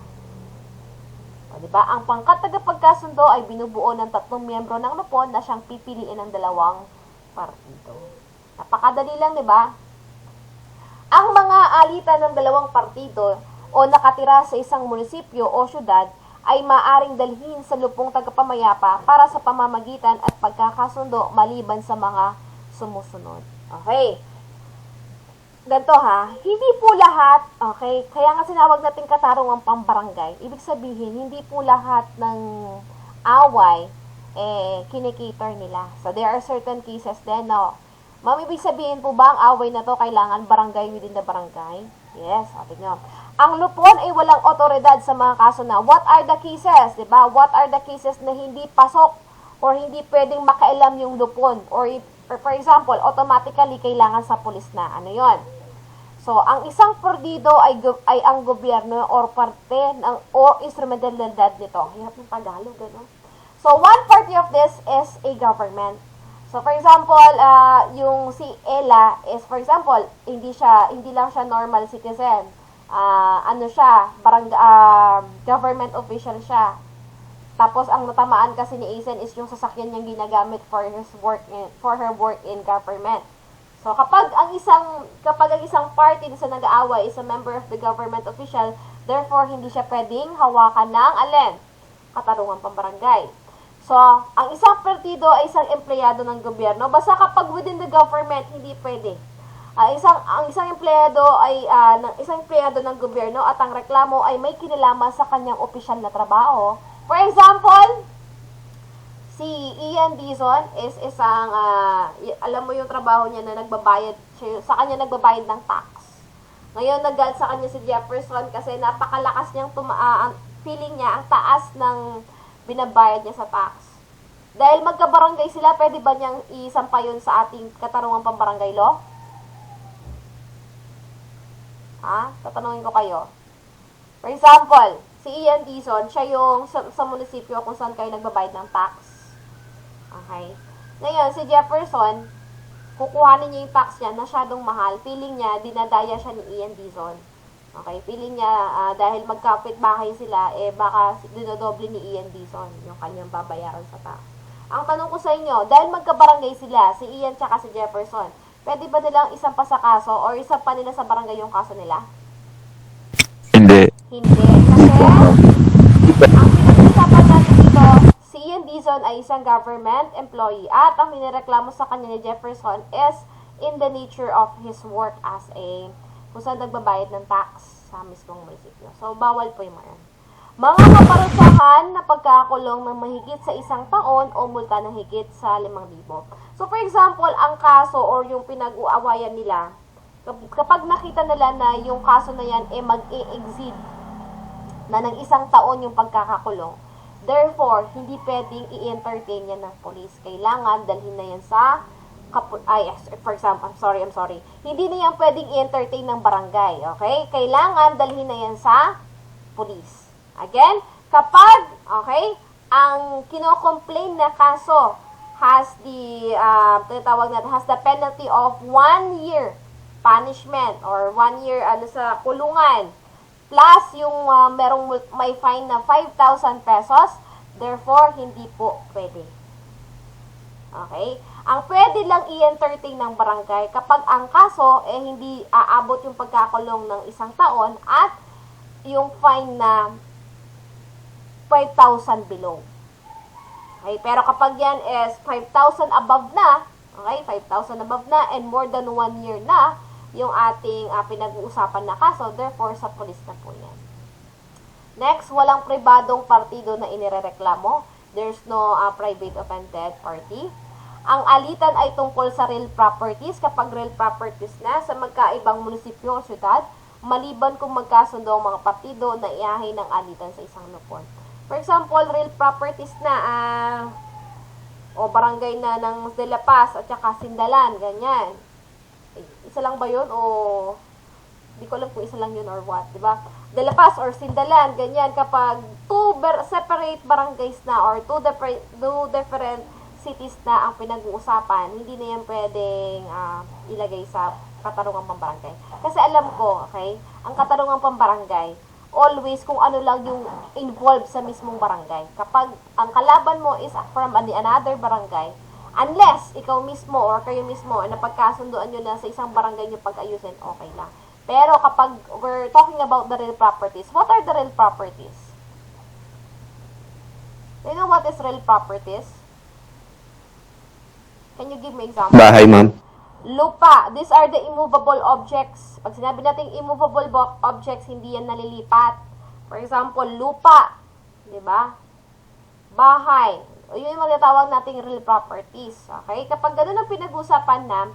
O, diba? Ang pangkat tagapagkasundo ay binubuo ng 3 miyembro ng lupon na siyang pipiliin ng 2 partido. Napakadali lang, di ba? Ang mga alitan ng 2 partido o nakatira sa isang munisipyo o syudad ay maaring dalhin sa lupong tagapamayapa para sa pamamagitan at pagkakasundo maliban sa mga sumusunod. Okay. Ganito ha, hindi po lahat, okay, kaya nga sinawag natin katarungang pambarangay. Ibig sabihin, hindi po lahat ng away kinikater nila. So, there are certain cases din, no? Ma'am, ibig sabihin po ba ang away na to kailangan barangay within the barangay? Yes, sabi nyo. Ang lupon ay walang otoridad sa mga kaso na what are the cases, diba? What are the cases na hindi pasok or hindi pwedeng makailam yung lupon? Or for example, automatically kailangan sa pulis na. Ano yon? So, ang isang partido ay ang gobyerno or parte ng o instrumentalidad nito. Hirap ng Tagalog, ano? So, one party of this is a government. So, for example, yung si Ella is, for example, hindi lang siya normal citizen. Government official siya. Tapos, ang natamaan kasi ni Asen is yung sasakyan niyang ginagamit for her work in government. So, kapag ang isang party sa nag-aaway is a member of the government official, therefore, hindi siya pwedeng hawakan ng katarungang pambarangay. So, ang isang partido ay isang empleyado ng gobyerno. Basta kapag within the government, hindi pwede. Ang isang empleyado ng gobyerno at ang reklamo ay may kinalaman sa kanyang opisyal na trabaho. For example, si Ian Dizon is isang, alam mo yung trabaho niya na sa kanya nagbabayad ng tax. Ngayon, nagalit sa kanya si Jefferson kasi napakalakas niyang feeling niya, ang taas ng binabayad niya sa tax. Dahil magkabarangay sila, pwede ba niyang isampa yun sa ating katarungang pambarangay law? Tatanungin ko kayo. For example, si Ian Dizon, siya yung sa munisipyo kung saan kayo nagbabayad ng tax. Okay? Ngayon, si Jefferson, kukuhanin niya yung tax niya, masyadong mahal. Feeling niya, dinadaya siya ni Ian Dizon. Okay, feeling niya dahil magkapit-bahay sila, baka dinodoble ni Ian Dizon yung kanyang babayaran sa tax. Ang tanong ko sa inyo, dahil magkabarangay sila, si Ian tsaka si Jefferson, pwede ba nilang isang pa sa kaso or isang pa nila sa barangay yung kaso nila? Hindi. Hindi. Kasi, ang pinag-usapan natin dito, si Ian Dizon ay isang government employee at ang nireklamo sa kanya ni Jefferson is in the nature of his work as a kung saan nagbabayad ng tax sa mismong munisipyo. So, bawal po yung mga yan. Mga kaparusahan na pagkakulong ng mahigit sa 1 taon o multa ng higit sa 5,000. So, for example, ang kaso or yung pinag-uawayan nila, kapag nakita nila na yung kaso na yan mag-i-exceed na ng 1 taon yung pagkakakulong, therefore, hindi pwedeng i-entertain yan ng police. Kailangan dalhin na yan sa for example, I'm sorry. Hindi na yan pwedeng i-entertain ng barangay, okay? Kailangan dalhin na yan sa police. Again, kapag, okay, ang kino-complain na kaso has the, has the penalty of 1 year punishment or 1 year sa kulungan, plus yung may fine na 5,000 pesos, therefore, hindi po pwede. Okay? Ang pwede lang i-entertain ng barangay kapag ang kaso hindi aabot yung pagkakulong ng 1 taon at yung fine na 5,000 below. Okay? Pero kapag yan is 5,000 above na, okay, 5,000 above na and more than 1 year na yung ating pinag-uusapan na kaso, therefore sa police na po yan. Next, walang pribadong partido na inirereklamo. There's no private offended party. Ang alitan ay tungkol sa real properties. Kapag real properties na sa magkaibang munisipyo o syudad, maliban kung magkasundo ang mga partido na iahay ng alitan sa isang lupon. For example, real properties na o barangay na ng De La Paz at saka Sindalan, ganyan. Isa lang ba yun o di ko alam kung isa lang yun or what, di ba? De La Paz or Sindalan, ganyan. Kapag two separate barangays na or two different cities na ang pinag-uusapan, hindi na yan pwedeng ilagay sa katarungang pambarangay. Kasi alam ko, okay, ang katarungang pambarangay, always kung ano lang yung involved sa mismong barangay. Kapag ang kalaban mo is from another barangay, unless ikaw mismo or kayo mismo na pagkasunduan nyo na sa isang barangay nyo pag-ayusin, okay lang. Pero kapag we're talking about the real properties, what are the real properties? Do you know what is real properties? Can you give me example? Bahay, ma'am. Lupa. These are the immovable objects. Pag sinabi natin immovable objects, hindi yan nalilipat. For example, lupa. Diba? Bahay. O yun yung matatawag nating real properties. Okay? Kapag ganun ang pinag-usapan na,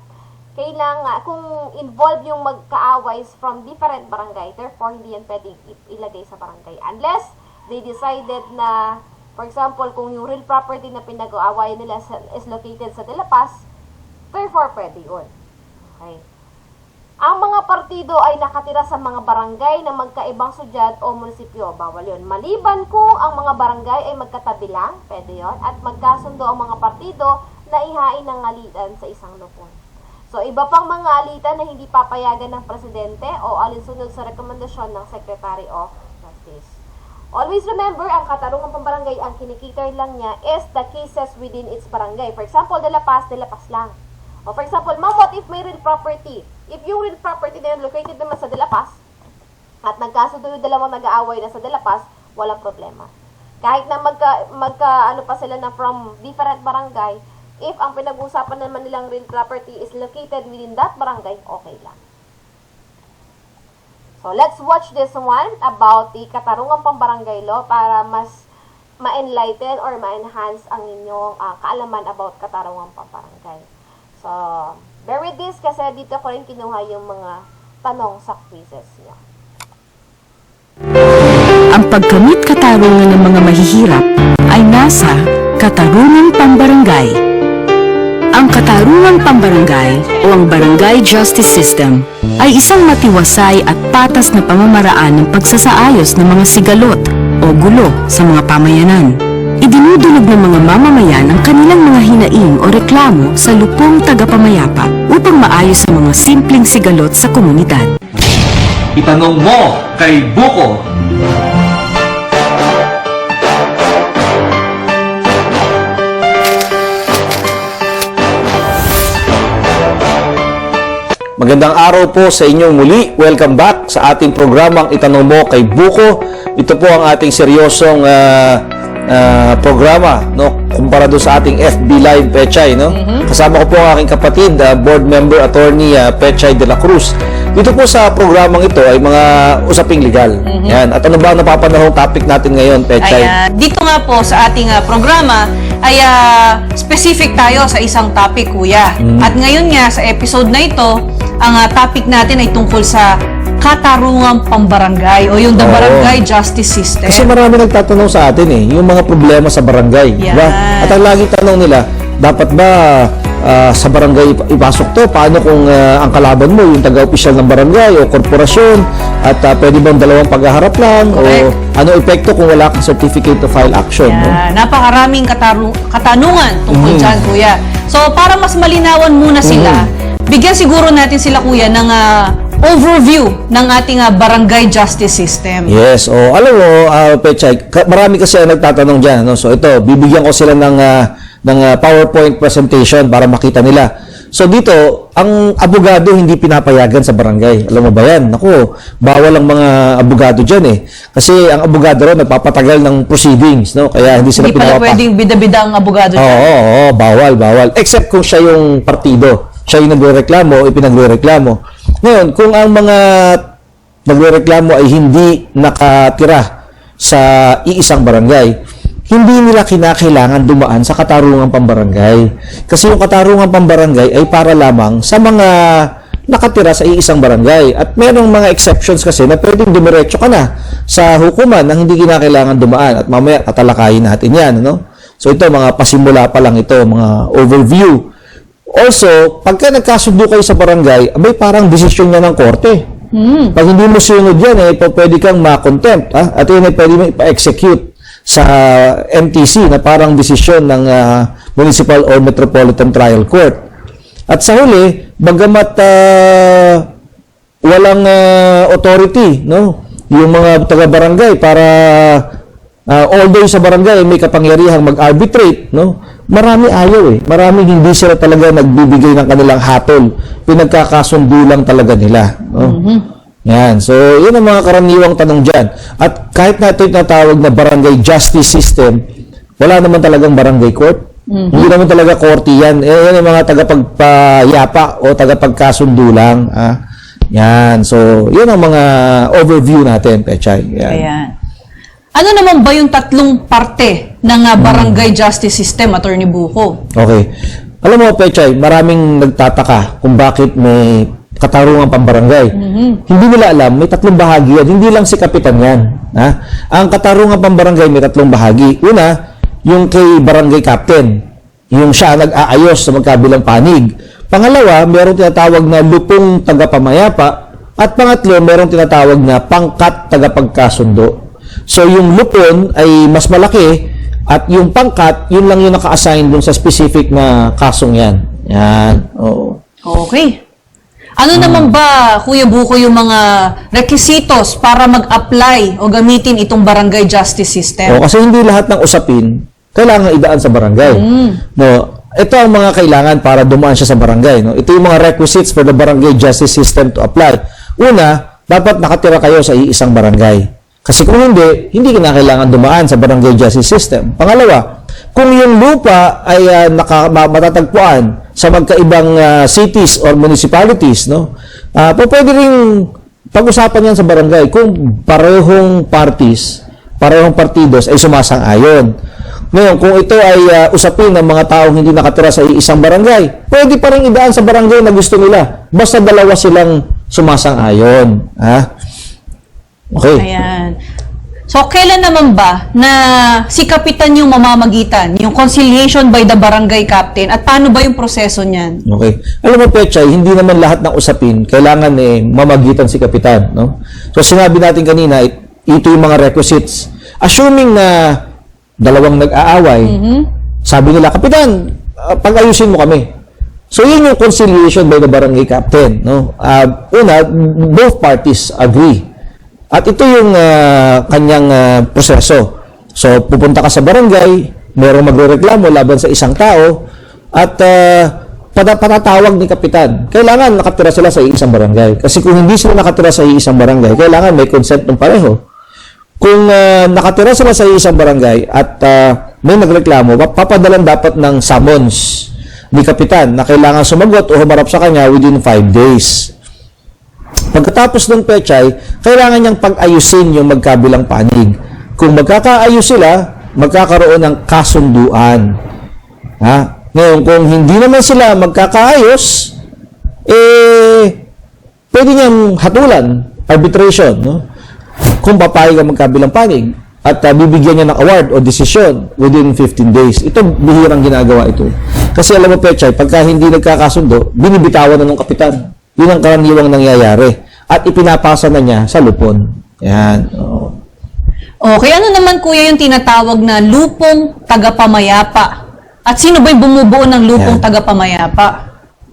kailangan, kung involved yung magkaaway from different barangay, therefore, hindi yan pwedeng ilagay sa barangay. Unless, they decided na, for example, kung yung real property na pinag-aawayan nila is located sa De La Paz, therefore, pwede yun. Okay. Ang mga partido ay nakatira sa mga barangay na magkaibang sudyad o munisipyo. Bawal yun. Maliban kung ang mga barangay ay magkatabi lang, pwede yun. At magkasundo ang mga partido na ihain ng alitan sa isang lupon. So, iba pang mga alitan na hindi papayagan ng presidente o alinsunod sa rekomendasyon ng Secretary of Justice. Always remember, ang katarungang pambarangay, ang kinikiter lang niya is the cases within its barangay. For example, De La Paz lang. O for example, ma'am, what if may real property? If yung real property na yun located naman sa De La Paz, at nagkasundo yung dalawang nag-aaway na sa De La Paz, walang problema. Kahit na ano pa sila na from different barangay, if ang pinag-uusapan naman nilang real property is located within that barangay, okay lang. So, let's watch this one about the katarungang pambarangay law para mas ma-enlighten or ma-enhance ang inyong kaalaman about katarungang pambarangay. So, bear with this kasi dito ko rin kinuha yung mga tanong sa quizzes niya. Ang pagkamit katarungan ng mga mahihirap ay nasa katarungang pambarangay. Ang katarungang pambarangay o ang Barangay Justice System ay isang matiwasay at patas na pamamaraan ng pagsasaayos ng mga sigalot o gulo sa mga pamayanan. Idinudulog ng mga mamamayan ang kanilang mga hinaing o reklamo sa lupong tagapamayapa upang maayos ang mga simpleng sigalot sa komunidad. Itanong mo kay Buko. Magandang araw po sa inyong muli. Welcome back sa ating programang Itanong Mo kay Buko. Ito po ang ating seryosong programa, no, kumpara doon sa ating FB Live Pechay, no. Kasama ko po ang aking kapatid, board member attorney Pechay de la Cruz. Dito po sa programang ito ay mga usaping legal. Yan. At ano ba ang napapanahong topic natin ngayon, Pechay? Dito nga po sa ating programa ay specific tayo sa isang topic, kuya. At ngayon nga sa episode na ito, ang topic natin ay tungkol sa katarungang pambarangay o yung the barangay justice system. Kasi marami nagtatanong sa atin yung mga problema sa barangay. Yan. Diba? At ang laging tanong nila, dapat ba sa barangay ipasok to? Paano kung ang kalaban mo, yung taga-opisyal ng barangay o korporasyon? At pwede bang dalawang paghaharap lang? Correct. O ano epekto kung wala kang certificate to file action? No? Napakaraming katanungan tungkol dyan, kuya. So, para mas malinawan muna sila, bigyan siguro natin sila, kuya, ng overview ng ating barangay justice system. Yes. O alam mo, Pechay, marami kasi ang nagtatanong dyan. No? So ito, bibigyan ko sila ng PowerPoint presentation para makita nila. So dito, ang abogado hindi pinapayagan sa barangay. Alam mo ba yan? Naku, bawal ang mga abogado dyan eh. Kasi ang abogado ron nagpapatagal ng proceedings, no? Kaya hindi sila Hindi pala pwedeng bida-bida ang abogado dyan. Oo, bawal. Except kung siya yung partido. Siya yung nagre-reklamo, ipinagre-reklamo. Ngayon, kung ang mga nagre-reklamo ay hindi nakatira sa iisang barangay, hindi nila kinakailangan dumaan sa katarungang pambarangay. Kasi yung katarungang pambarangay ay para lamang sa mga nakatira sa iisang barangay. At merong mga exceptions kasi na pwedeng dumiretso ka na sa hukuman nang hindi kinakailangan dumaan. At mamaya tatalakayin natin yan. No? So ito, mga pasimula pa lang ito, mga overview. Also, pagka nagkasundo kayo sa barangay, abay parang desisyon niya ng korte. Pag hindi mo sinunod yan, pwede kang ma-contempt. At yun ay pwede mo ipa-execute sa MTC na parang desisyon ng Municipal or Metropolitan Trial Court. At sa huli, bagamat walang authority, no, yung mga taga-barangay para although sa barangay may kapangyarihang mag-arbitrate, no, marami ayaw Marami hindi sila talaga nagbibigay ng kanilang hatol. Pinagkakasundo lang talaga nila. No? Yan. So, yun ang mga karaniwang tanong dyan. At kahit na ito yung natawag na barangay justice system, wala naman talagang barangay court. Hindi naman talaga korte yan. Yan yung mga tagapagpayapa o tagapagkasundo lang. Yan. So, yun ang mga overview natin, Pechay. Yan. Ayan. Ano naman ba yung tatlong parte ng barangay justice system, Attorney Buko? Okay. Alam mo, Pechay, maraming nagtataka kung bakit may katarungang pambarangay. Hindi nila alam, may tatlong bahagi yan. Hindi lang si kapitan yan. Ang katarungang pambarangay may tatlong bahagi. Una, yung kay barangay captain. Yung siya nag-aayos sa magkabilang panig. Pangalawa, merong tinatawag na lupong tagapamayapa. At pangatlo, merong tinatawag na pangkat tagapagkasundo. So, yung lupon ay mas malaki at yung pangkat, yun lang yung naka-assign dun sa specific na kasong yan. Yan. Oo. Okay. Ano naman ba, Kuya Buko, yung mga requisitos para mag-apply o gamitin itong barangay justice system? Kasi hindi lahat ng usapin kailangan idaan sa barangay. No, ito ang mga kailangan para dumaan siya sa barangay. No? Ito yung mga requisites for the barangay justice system to apply. Una, dapat nakatira kayo sa iisang barangay. Kasi kung hindi kinakailangan dumaan sa barangay justice system. Pangalawa, kung yung lupa ay matatagpuan sa magkaibang cities or municipalities, no, pwede rin pag-usapan yan sa barangay kung parehong partidos ay sumasang-ayon. Ngayon, kung ito ay usapin ng mga taong hindi nakatira sa isang barangay, pwede pa rin idaan sa barangay na gusto nila. Basta dalawa silang sumasang-ayon. Okay. Ayan. So, kailan naman ba na si kapitan yung mamamagitan, yung conciliation by the barangay captain, at paano ba yung proseso niyan? Okay. Alam mo, Pechay, hindi naman lahat ng usapin kailangan mamagitan si kapitan, no? So, sinabi natin kanina, ito yung mga requisites. Assuming na dalawang nag-aaway, sabi nila, kapitan, pag-ayusin mo kami. So, yun yung conciliation by the barangay captain. No? Una, both parties agree. At ito yung kanyang proseso. So, pupunta ka sa barangay, merong magrereklamo laban sa isang tao, at patatawag ni kapitan. Kailangan nakatira sila sa isang barangay. Kasi kung hindi sila nakatira sa isang barangay, kailangan may consent ng pareho. Kung nakatira sila sa isang barangay at may nagreklamo, papadalan dapat ng summons ni kapitan na kailangan sumagot o humarap sa kanya within 5 days. Pagkatapos ng pechay, kailangan niyang pag-ayusin yung magkabilang panig. Kung magkakaayos sila, magkakaroon ng kasunduan. Ngayon, kung hindi naman sila magkakaayos, pwede niyang hatulan, arbitration, no? Kung papayag ang magkabilang panig at bibigyan niya ng award o desisyon within 15 days. Ito, bihirang ginagawa ito. Kasi alam mo, Pechay, pagka hindi nagkakasundo, binibitawan na ng kapitan. Yun ang karaniwang nangyayari. At ipinapasa na niya sa lupon. Yan. Okay, ano naman kuya yung tinatawag na lupong tagapamayapa? At sino ba yung bumubuo ng lupong tagapamayapa?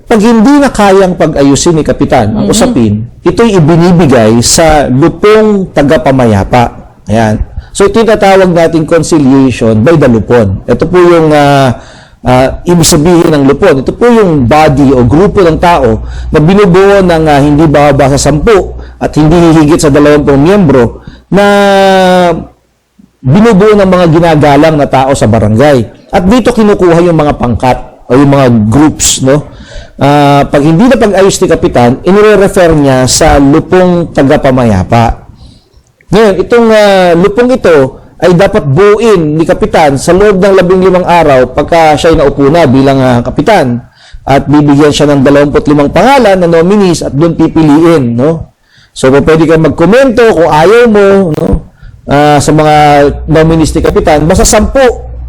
Pag hindi na kayang pag-ayusin ni kapitan ang usapin, ito'y ibinibigay sa lupong tagapamayapa. Ayan. So, ito yung tatawag nating conciliation by the lupon. Ito po yung ibig sabihin ng lupon. Ito po yung body o grupo ng tao na binubuo ng hindi bababa sa 10 at hindi hihigit sa 20 miyembro na binubuo ng mga ginagalang na tao sa barangay. At dito kinukuha yung mga pangkat o yung mga groups, no? Pag hindi na pag-ayos ni kapitan, inire-refer niya sa lupong tagapamayapa. Ngayon, itong lupong ito ay dapat buuin ni kapitan sa loob ng 15 araw pagka siya'y naupo na bilang kapitan. At bibigyan siya ng 25 pangalan na nominees at doon pipiliin, no? So, pwede kang magkomento kung ayaw mo, no? Sa mga nominees ni kapitan, basta 10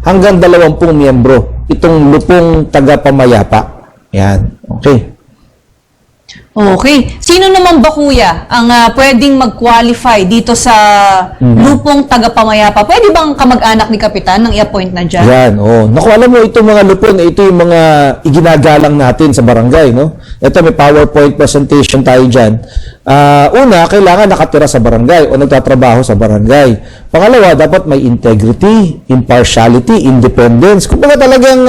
hanggang 20 miyembro itong lupong tagapamayapa. Yan. Okay. Okay. Sino naman ba kuya ang pwedeng mag-qualify dito sa lupong tagapamayapa? Pwede bang kamag-anak ni kapitan nang i-appoint na dyan? Yan. Naku, alam mo, itong mga lupon, ito yung mga iginagalang natin sa barangay, no? Ito, may PowerPoint presentation tayo dyan. Una, kailangan nakatira sa barangay o nagtatrabaho sa barangay. Pangalawa, dapat may integrity, impartiality, independence. Kung baga talagang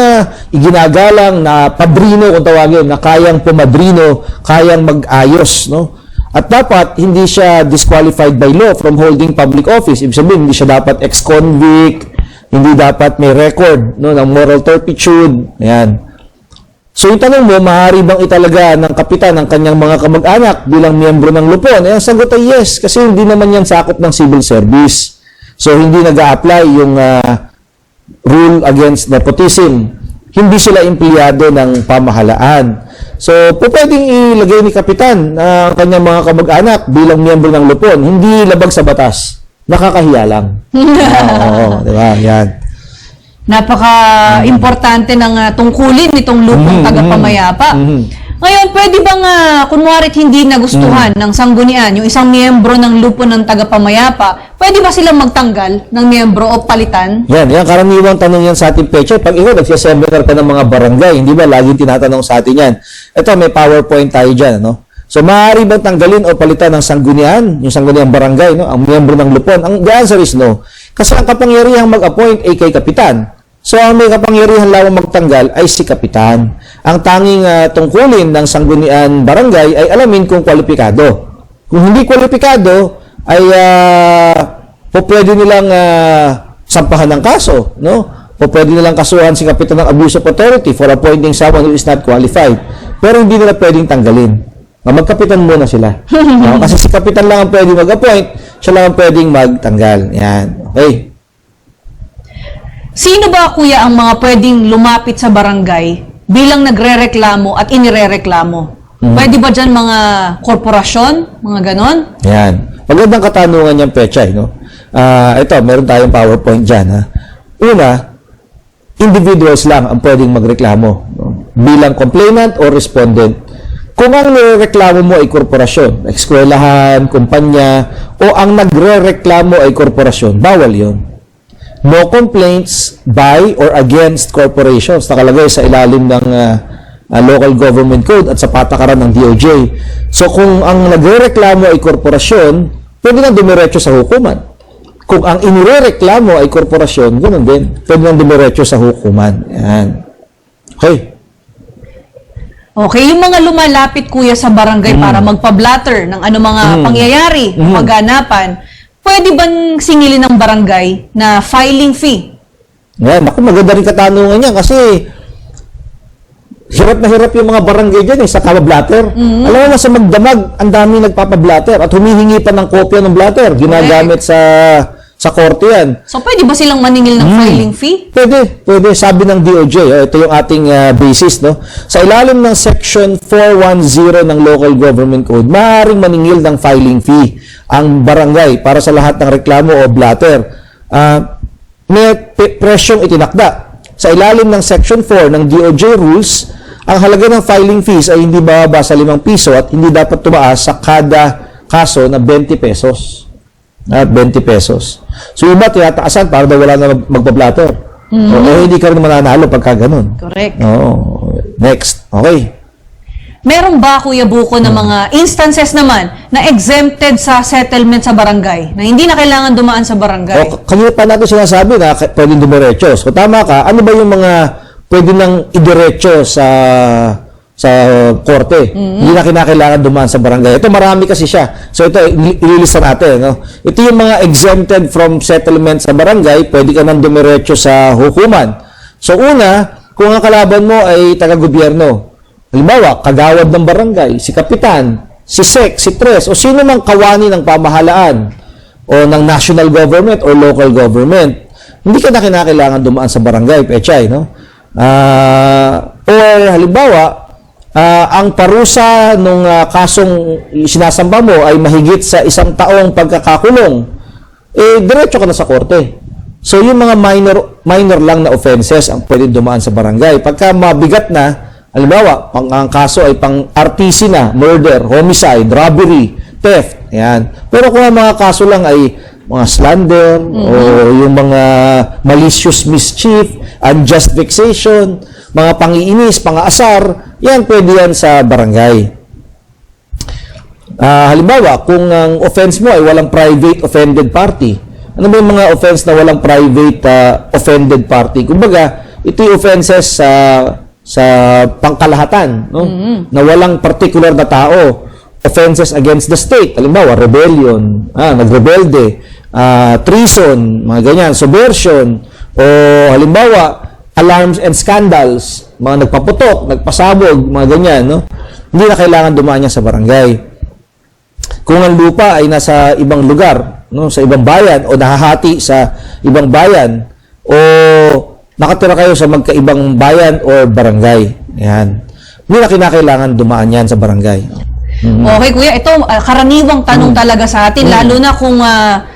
iginagalang na padrino kung tawagin, na kayang pumadrino, kayang mag-ayos, no? At dapat hindi siya disqualified by law from holding public office. Ibig sabihin, hindi siya dapat ex-convict, hindi dapat may record, no, ng moral turpitude. Ayan. So, yung tanong mo, maaari bang italaga ng kapitan ang kanyang mga kamag-anak bilang miyembro ng lupon? Ang sagot ay yes, kasi hindi naman yan sakop ng civil service. So, hindi nag-a-apply yung rule against nepotism. Hindi sila empleyado ng pamahalaan. So, pwedeng ilagay ni kapitan ang kanyang mga kamag-anak bilang miyembro ng lupon. Hindi labag sa batas. Nakakahiya lang. Oo, di ba? Yan. Napaka-importante ng tungkulin nitong lupong tagapamayapa. Ngayon, pwede bang, kunwarit hindi nagustuhan ng sanggunian, yung isang miyembro ng lupo ng tagapamayapa, pwede ba silang magtanggal ng miyembro o palitan? Yan karaniwang tanong yan sa ating Pechay. Pag ikaw nagsiseminar ka ng mga barangay, hindi ba laging tinatanong sa atin yan? Ito, may PowerPoint tayo dyan, no? So, maaari bang tanggalin o palitan ng sanggunian, yung sangguniang barangay, no? Ang miyembro ng lupon? The answer is no. Kasi ang kapangyarihang mag-appoint ay kay kapitan. So, ang may kapangyarihan lamang magtanggal ay si kapitan. Ang tanging tungkulin ng sanggunian barangay ay alamin kung kwalipikado. Kung hindi kwalipikado, ay pwede nilang sampahan ng kaso, no? Pwede nilang kasuhan si kapitan ng abuse of authority for appointing someone who is not qualified. Pero hindi nila pwedeng tanggalin. Magkapitan muna sila. Kasi si kapitan lang ang pwedeng mag-appoint, siya lang ang pwedeng magtanggal. Yan. Okay. Sino ba, kuya, ang mga pwedeng lumapit sa barangay bilang nagre-reklamo at inirereklamo? Pwede ba dyan mga korporasyon, mga ganon? Yan. Magandang katanungan yan, Pechay, no? Ito, meron tayong PowerPoint dyan, ha? Una, individuals lang ang pwedeng magreklamo, no? Bilang complainant o respondent. Kung ang nirereklamo mo ay korporasyon, eskwelahan, kumpanya, o ang nagre-reklamo ay korporasyon, bawal yon. No complaints by or against corporations. Nakalagay sa ilalim ng Local Government Code at sa patakaran ng DOJ. So kung ang nagrereklamo ay korporasyon, pwede nang dumiretso sa hukuman. Kung ang inirereklamo ay korporasyon, ganoon din, pwede nang dumiretso sa hukuman. Yan. Okay. Okay, yung mga lumalapit kuya sa barangay para magpa-blatter ng ano mga pangyayari, paganapan, pwede bang singilin ng barangay na filing fee? Yan, ako maganda rin katanungan niya kasi hirap na hirap yung mga barangay dyan sa kabablatter. Alam mo na sa magdamag, ang dami nagpapablatter at humihingi pa ng kopya ng blatter. Ginagamit sa korte yan. So, pwede ba silang maningil ng filing fee? Pwede. Sabi ng DOJ, ito yung ating basis, no? Sa ilalim ng Section 410 ng Local Government Code, maaaring maningil ng filing fee ang barangay para sa lahat ng reklamo o blatter. May presyong itinakda. Sa ilalim ng Section 4 ng DOJ rules, ang halaga ng filing fees ay hindi bababa sa 5 piso at hindi dapat tumaas sa kada kaso na 20 pesos. 20 pesos. So, iba tinataasan para daw wala na magpa-blatter. Hindi ka rin mananalo pagka ganun. Correct. Next. Okay. Meron ba, Kuya Buko, na mga instances naman na exempted sa settlement sa barangay? Na hindi na kailangan dumaan sa barangay? Kanina pa natin sinasabi na pwedeng dumiretso. So, tama ka. Ano ba yung mga pwede nang idiretso sa korte? Hindi na kinakailangan dumaan sa barangay. Ito, marami kasi siya. So, ito, ililista natin. No? Ito yung mga exempted from settlement sa barangay, pwede ka nang dumiretso sa hukuman. So, una, kung ang kalaban mo ay taga-gobyerno, halimbawa, kagawad ng barangay, si kapitan, si SEC, si TRES, o sino mang kawani ng pamahalaan o ng national government o local government, hindi ka na kinakailangan dumaan sa barangay, pechay, no? Or halimbawa, ang parusa ng kasong sinasamba mo ay mahigit sa 1 taong pagkakakulong, diretso ka na sa korte. So, yung mga minor lang na offenses ang pwede dumaan sa barangay. Pagka mabigat na, halimbawa, ang kaso ay pang RTC na, murder, homicide, robbery, theft, yan. Pero kung ang mga kaso lang ay mga slander o yung mga malicious mischief, unjust vexation, mga pangiinis, pang-aasar, yan pwede yan sa barangay. Halimbawa, kung ang offense mo ay walang private offended party, ano ba yung mga offense na walang private offended party? Kumbaga, ito yung offenses sa pangkalahatan, no? Na walang particular na tao. Offenses against the state, halimbawa, rebellion, nagrebelde, treason, mga ganyan, subversion, o halimbawa, alarms and scandals, mga nagpaputok, nagpasabog, mga ganyan, no? Hindi na kailangan dumaan niya sa barangay. Kung ang lupa ay nasa ibang lugar, no, sa ibang bayan, o nahahati sa ibang bayan, o nakatira kayo sa magkaibang bayan o barangay. Yan. Hindi na kinakailangan dumaan yan sa barangay. Okay, Kuya. Ito, karaniwang tanong talaga sa atin, lalo na kung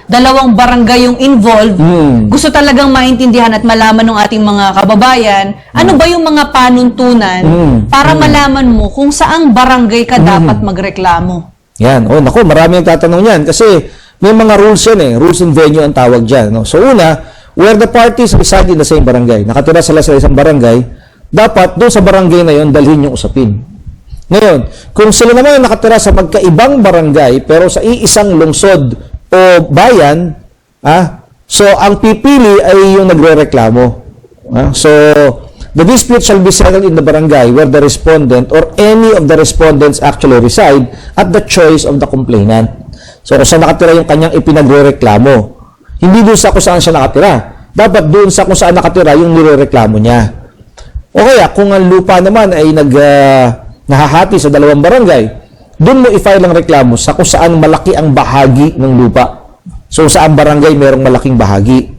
dalawang barangay yung involved. Gusto talagang maintindihan at malaman ng ating mga kababayan, ano ba yung mga panuntunan para malaman mo kung saang barangay ka dapat magreklamo? Yan. Naku, marami ang tatanong yan kasi may mga rules yan rules and venue ang tawag dyan. No? So, una, where the parties reside in the same barangay, nakatira sila sa isang barangay, dapat doon sa barangay na yon dalhin yung usapin. Ngayon, kung sila naman nakatira sa magkaibang barangay pero sa iisang lungsod o bayan, so ang pipili ay yung nagrereklamo. So, the dispute shall be settled in the barangay where the respondent or any of the respondents actually reside at the choice of the complainant. So, kung saan nakatira yung kanyang ipinagrereklamo, hindi doon sa kung saan siya nakatira. Dapat doon sa kung saan nakatira yung nirereklamo niya. O kaya, kung ang lupa naman ay nahahati sa dalawang barangay, doon mo i-file ang reklamo sa kung saan malaki ang bahagi ng lupa. So, saan barangay merong malaking bahagi.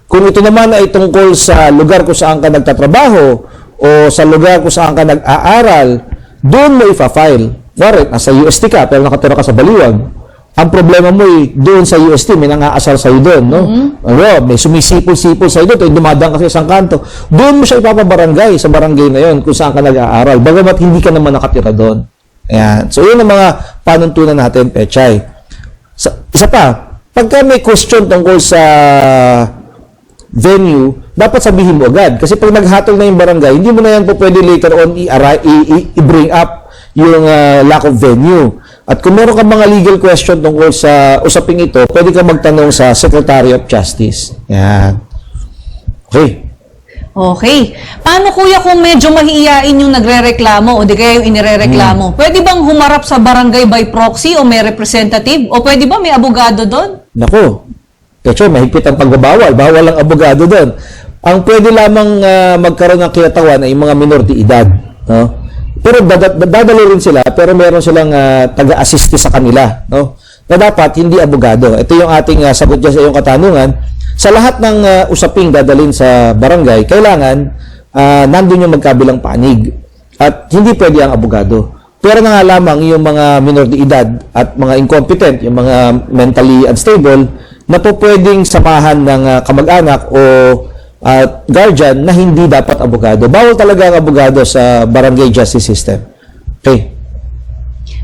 Kung ito naman ay tungkol sa lugar kung saan ka nagtatrabaho o sa lugar kung saan ka nag-aaral, doon mo i-file. Warrant, nasa UST ka pero nakatira ka sa Baliwag. Ang problema mo doon sa UST, may nangaasar sa'yo doon, no? May sumisipol-sipol sa'yo doon, dumadaan ka sa isang kanto. Doon mo siya ipapabarangay sa barangay na yon kung saan ka nag-aaral. Bagamat hindi ka naman nakatira doon. Ayan. So, yun ang mga panuntunan natin, Pechay. Isa pa, pagka may question tungkol sa venue, dapat sabihin mo agad. Kasi pag naghatol na yung barangay, hindi mo na yan po pwede later on i-bring up yung lack of venue. At kung meron ka mga legal question tungkol sa usaping ito, pwede ka magtanong sa Secretary of Justice. Yan. Okay. Okay. Paano kuya kung medyo mahihiyain yung nagrereklamo o di kaya yung inirereklamo? Pwede bang humarap sa barangay by proxy o may representative? O pwede ba may abogado doon? Nako. Kasi mahigpit ang pagbabawal. Bawal ang abogado doon. Ang pwede lamang magkaroon ng kinatawan ay mga minor de edad. No? Pero dadalo rin sila, pero meron silang taga-assist sa kanila. No? Na dapat hindi abogado. Ito yung ating sagot dyan sa iyong katanungan. Sa lahat ng usaping dadalhin sa barangay, kailangan nandun yung magkabilang panig. At hindi pwede ang abogado. Pero na nga lamang yung mga minor de edad at mga incompetent, yung mga mentally unstable, na po pwedeng samahan ng kamag-anak o guardian na hindi dapat abogado. Bawal talaga ang abogado sa barangay justice system. Okay.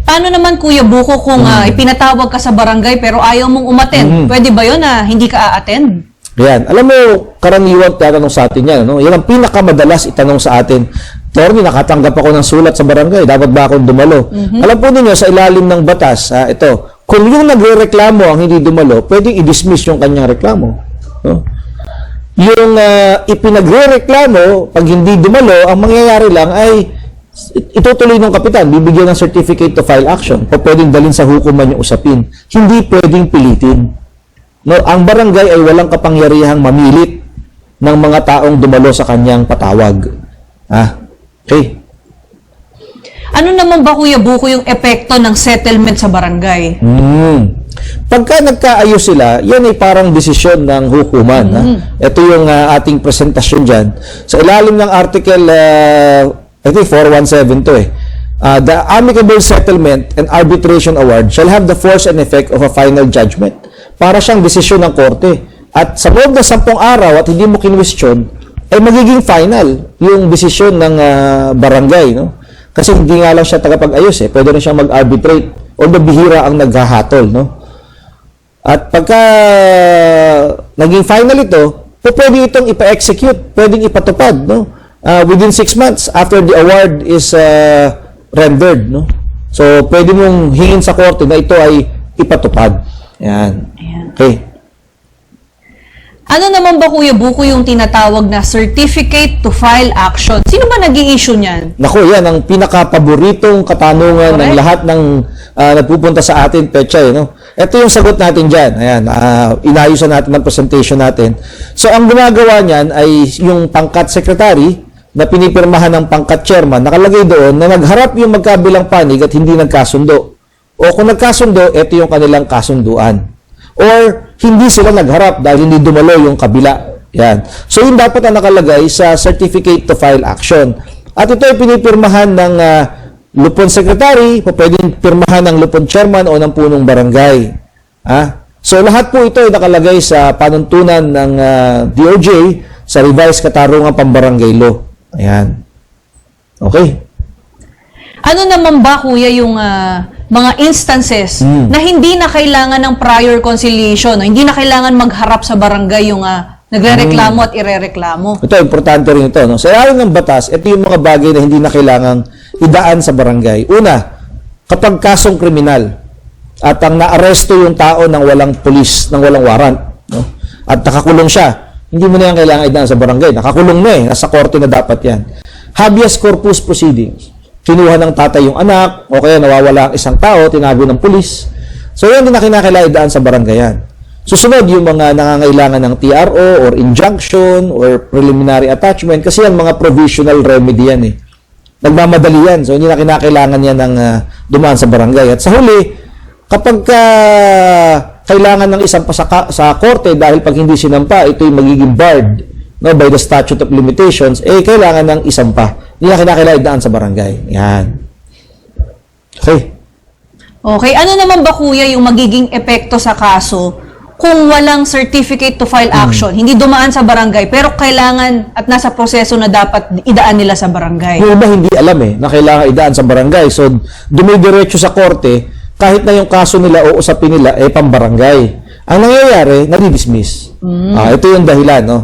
Paano naman Kuya Buko kung ipinatawag ka sa barangay pero ayaw mong umattend? Pwede ba yun na hindi ka a-attend? Yan. Alam mo, karaniwan tatanong sa atin yan. No? Yan ang pinakamadalas itanong sa atin. Attorney, nakatanggap ako ng sulat sa barangay. Dapat ba akong dumalo? Alam po ninyo, sa ilalim ng batas, ito, kung yung nagre-reklamo ang hindi dumalo, pwedeng i-dismiss yung kanyang reklamo. No? Yung ipinagre-reklamo, pag hindi dumalo, ang mangyayari lang ay itutuloy ng kapitan, bibigyan ng certificate to file action o pwedeng dalhin sa hukuman yung usapin. Hindi pwedeng pilitin. No, ang barangay ay walang kapangyarihang mamilit ng mga taong dumalo sa kanyang patawag. Okay. Ano naman ba Kuya Buko yung epekto ng settlement sa barangay? Pagka nagkaayos sila, yan ay parang desisyon ng hukuman. Ito yung ating presentasyon dyan. Sa ilalim ng article I think 417 to the amicable settlement and arbitration award shall have the force and effect of a final judgment. Para siyang desisyon ng korte. At sa loob ng 10 araw at hindi mo kinwestiyon, ay magiging final yung desisyon ng barangay. No? Kasi hindi nga lang siya tagapag-ayos. Pwede rin siyang mag-arbitrate o nabihira ang naghahatol. No? At pagka naging final ito, pwede itong ipa-execute, pwedeng ipatupad. No? Within 6 months after the award is rendered. No? So, pwede mong hingin sa korte na ito ay ipatupad. Yan. Okay. Ano naman ba Kuya Buko yung tinatawag na certificate to file action? Sino ba nag-i-issue niyan? Naku, yan ang pinaka-paboritong katanungan ng lahat ng nagpupunta sa atin, Pecha. No? Ito yung sagot natin dyan. Ayan, inayusan natin ang presentation natin. So, ang gumagawa niyan ay yung pangkat secretary na pinipirmahan ng pangkat chairman, nakalagay doon na nagharap yung magkabilang panig at hindi nagkasundo. O kung nagkasundo, ito yung kanilang kasunduan. Or hindi sila nagharap dahil hindi dumalo yung kabila. Yan. So, yun dapat ang nakalagay sa certificate to file action. At ito ay pinipirmahan ng lupon secretary, pwedeng pirmahan ng lupon chairman o ng punong barangay. So, lahat po ito ay nakalagay sa panuntunan ng DOJ sa revised katarungan pambarangay law. Ayan. Okay. Ano naman ba Kuya yung mga instances na hindi na kailangan ng prior conciliation, no? Hindi na kailangan magharap sa barangay yung nagrereklamo at irereklamo? Ito, importante rin ito. No? Sa ilalim ng batas, ito yung mga bagay na hindi na kailangang idaan sa barangay. Una, kapag kasong kriminal at ang naaresto yung tao ng walang pulis, ng walang warrant, no? At nakakulong siya, hindi mo na yan kailangan idaan sa barangay. Nakakulong na nasa korte na dapat yan. Habeas corpus proceedings. Kinuha ng tatay yung anak, o kaya nawawala ang isang tao, tinago ng pulis. So, yan din na kinakailangan idaan sa barangay yan. Susunod yung mga nangangailangan ng TRO or injunction or preliminary attachment kasi yan mga provisional remedy yan Nagmamadali yan. So, hindi na kinakailangan yan ng dumaan sa barangay. At sa huli, kapag kailangan ng isang pa sa korte dahil pag hindi sinampa, ito'y magiging barred by the statute of limitations, kailangan ng isang pa. Hindi na kinakailangan idaan sa barangay. Yan. Okay. Okay. Ano naman ba Kuya yung magiging epekto sa kaso kung walang certificate to file action? Hindi dumaan sa barangay pero kailangan at nasa proseso na dapat idaan nila sa barangay. Yung iba hindi alam na kailangan idaan sa barangay. So, dumidiretso sa korte, kahit na yung kaso nila o usapin nila, pambarangay. Ang nangyayari, nadi-dismiss. Ito yung dahilan, no?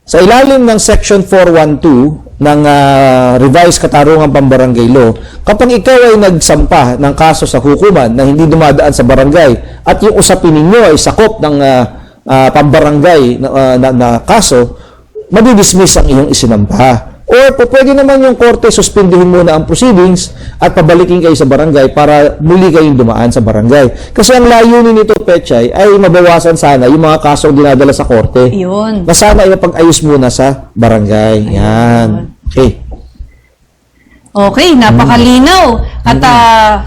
Sa ilalim ng Section 412 ng Revised Katarungan Pambarangay Law, kapag ikaw ay nagsampa ng kaso sa hukuman na hindi dumadaan sa barangay at yung usapin ninyo ay sakop ng pambarangay na kaso, madidismiss ang iyong isinampa. Or pwede naman yung korte suspindihin muna ang proceedings at pabalikin kayo sa barangay para muli kayong dumaan sa barangay. Kasi ang layunin nito, Pechay, ay mabawasan sana yung mga kasong dinadala sa korte. Yun. Na sana ay mapag-ayos muna sa barangay. Yan. Okay. Okay, napakalinaw. At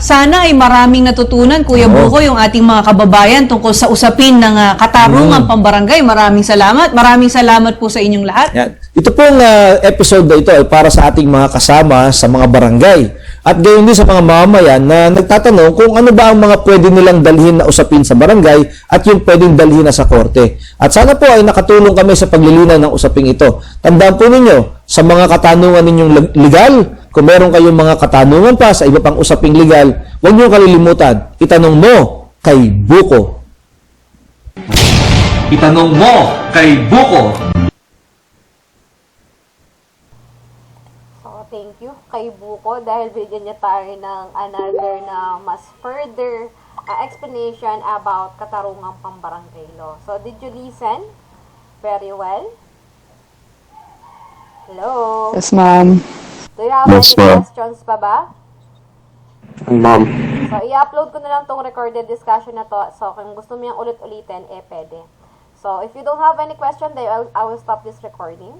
sana ay maraming natutunan, Kuya Buko, yung ating mga kababayan tungkol sa usapin ng katarungan pambarangay. Maraming salamat. Maraming salamat po sa inyong lahat. Yan. Ito pong episode na ito ay para sa ating mga kasama sa mga barangay. At gayon din sa mga mamamayan na nagtatanong kung ano ba ang mga pwede nilang dalhin na usapin sa barangay at yung pwedeng dalhin na sa korte. At sana po ay nakatulong kami sa paglilinaw ng usaping ito. Tandaan po ninyo, sa mga katanungan ninyong legal, kung meron kayong mga katanungan pa sa iba pang usaping legal, huwag niyo kalilimutan, itanong mo kay Buko. Itanong mo kay Buko. So, thank you kay Buko dahil bigyan niya tayo ng another na mas further explanation about katarungang pambarangay law. So, did you listen very well? Hello? Yes, ma'am. Do you have Yes, any ma'am. questions pa ba? Ma'am. So, i-upload ko na lang tong recorded discussion na to. So, kung gusto mo yung ulit-ulitin, pwede. So, if you don't have any question, then I will stop this recording.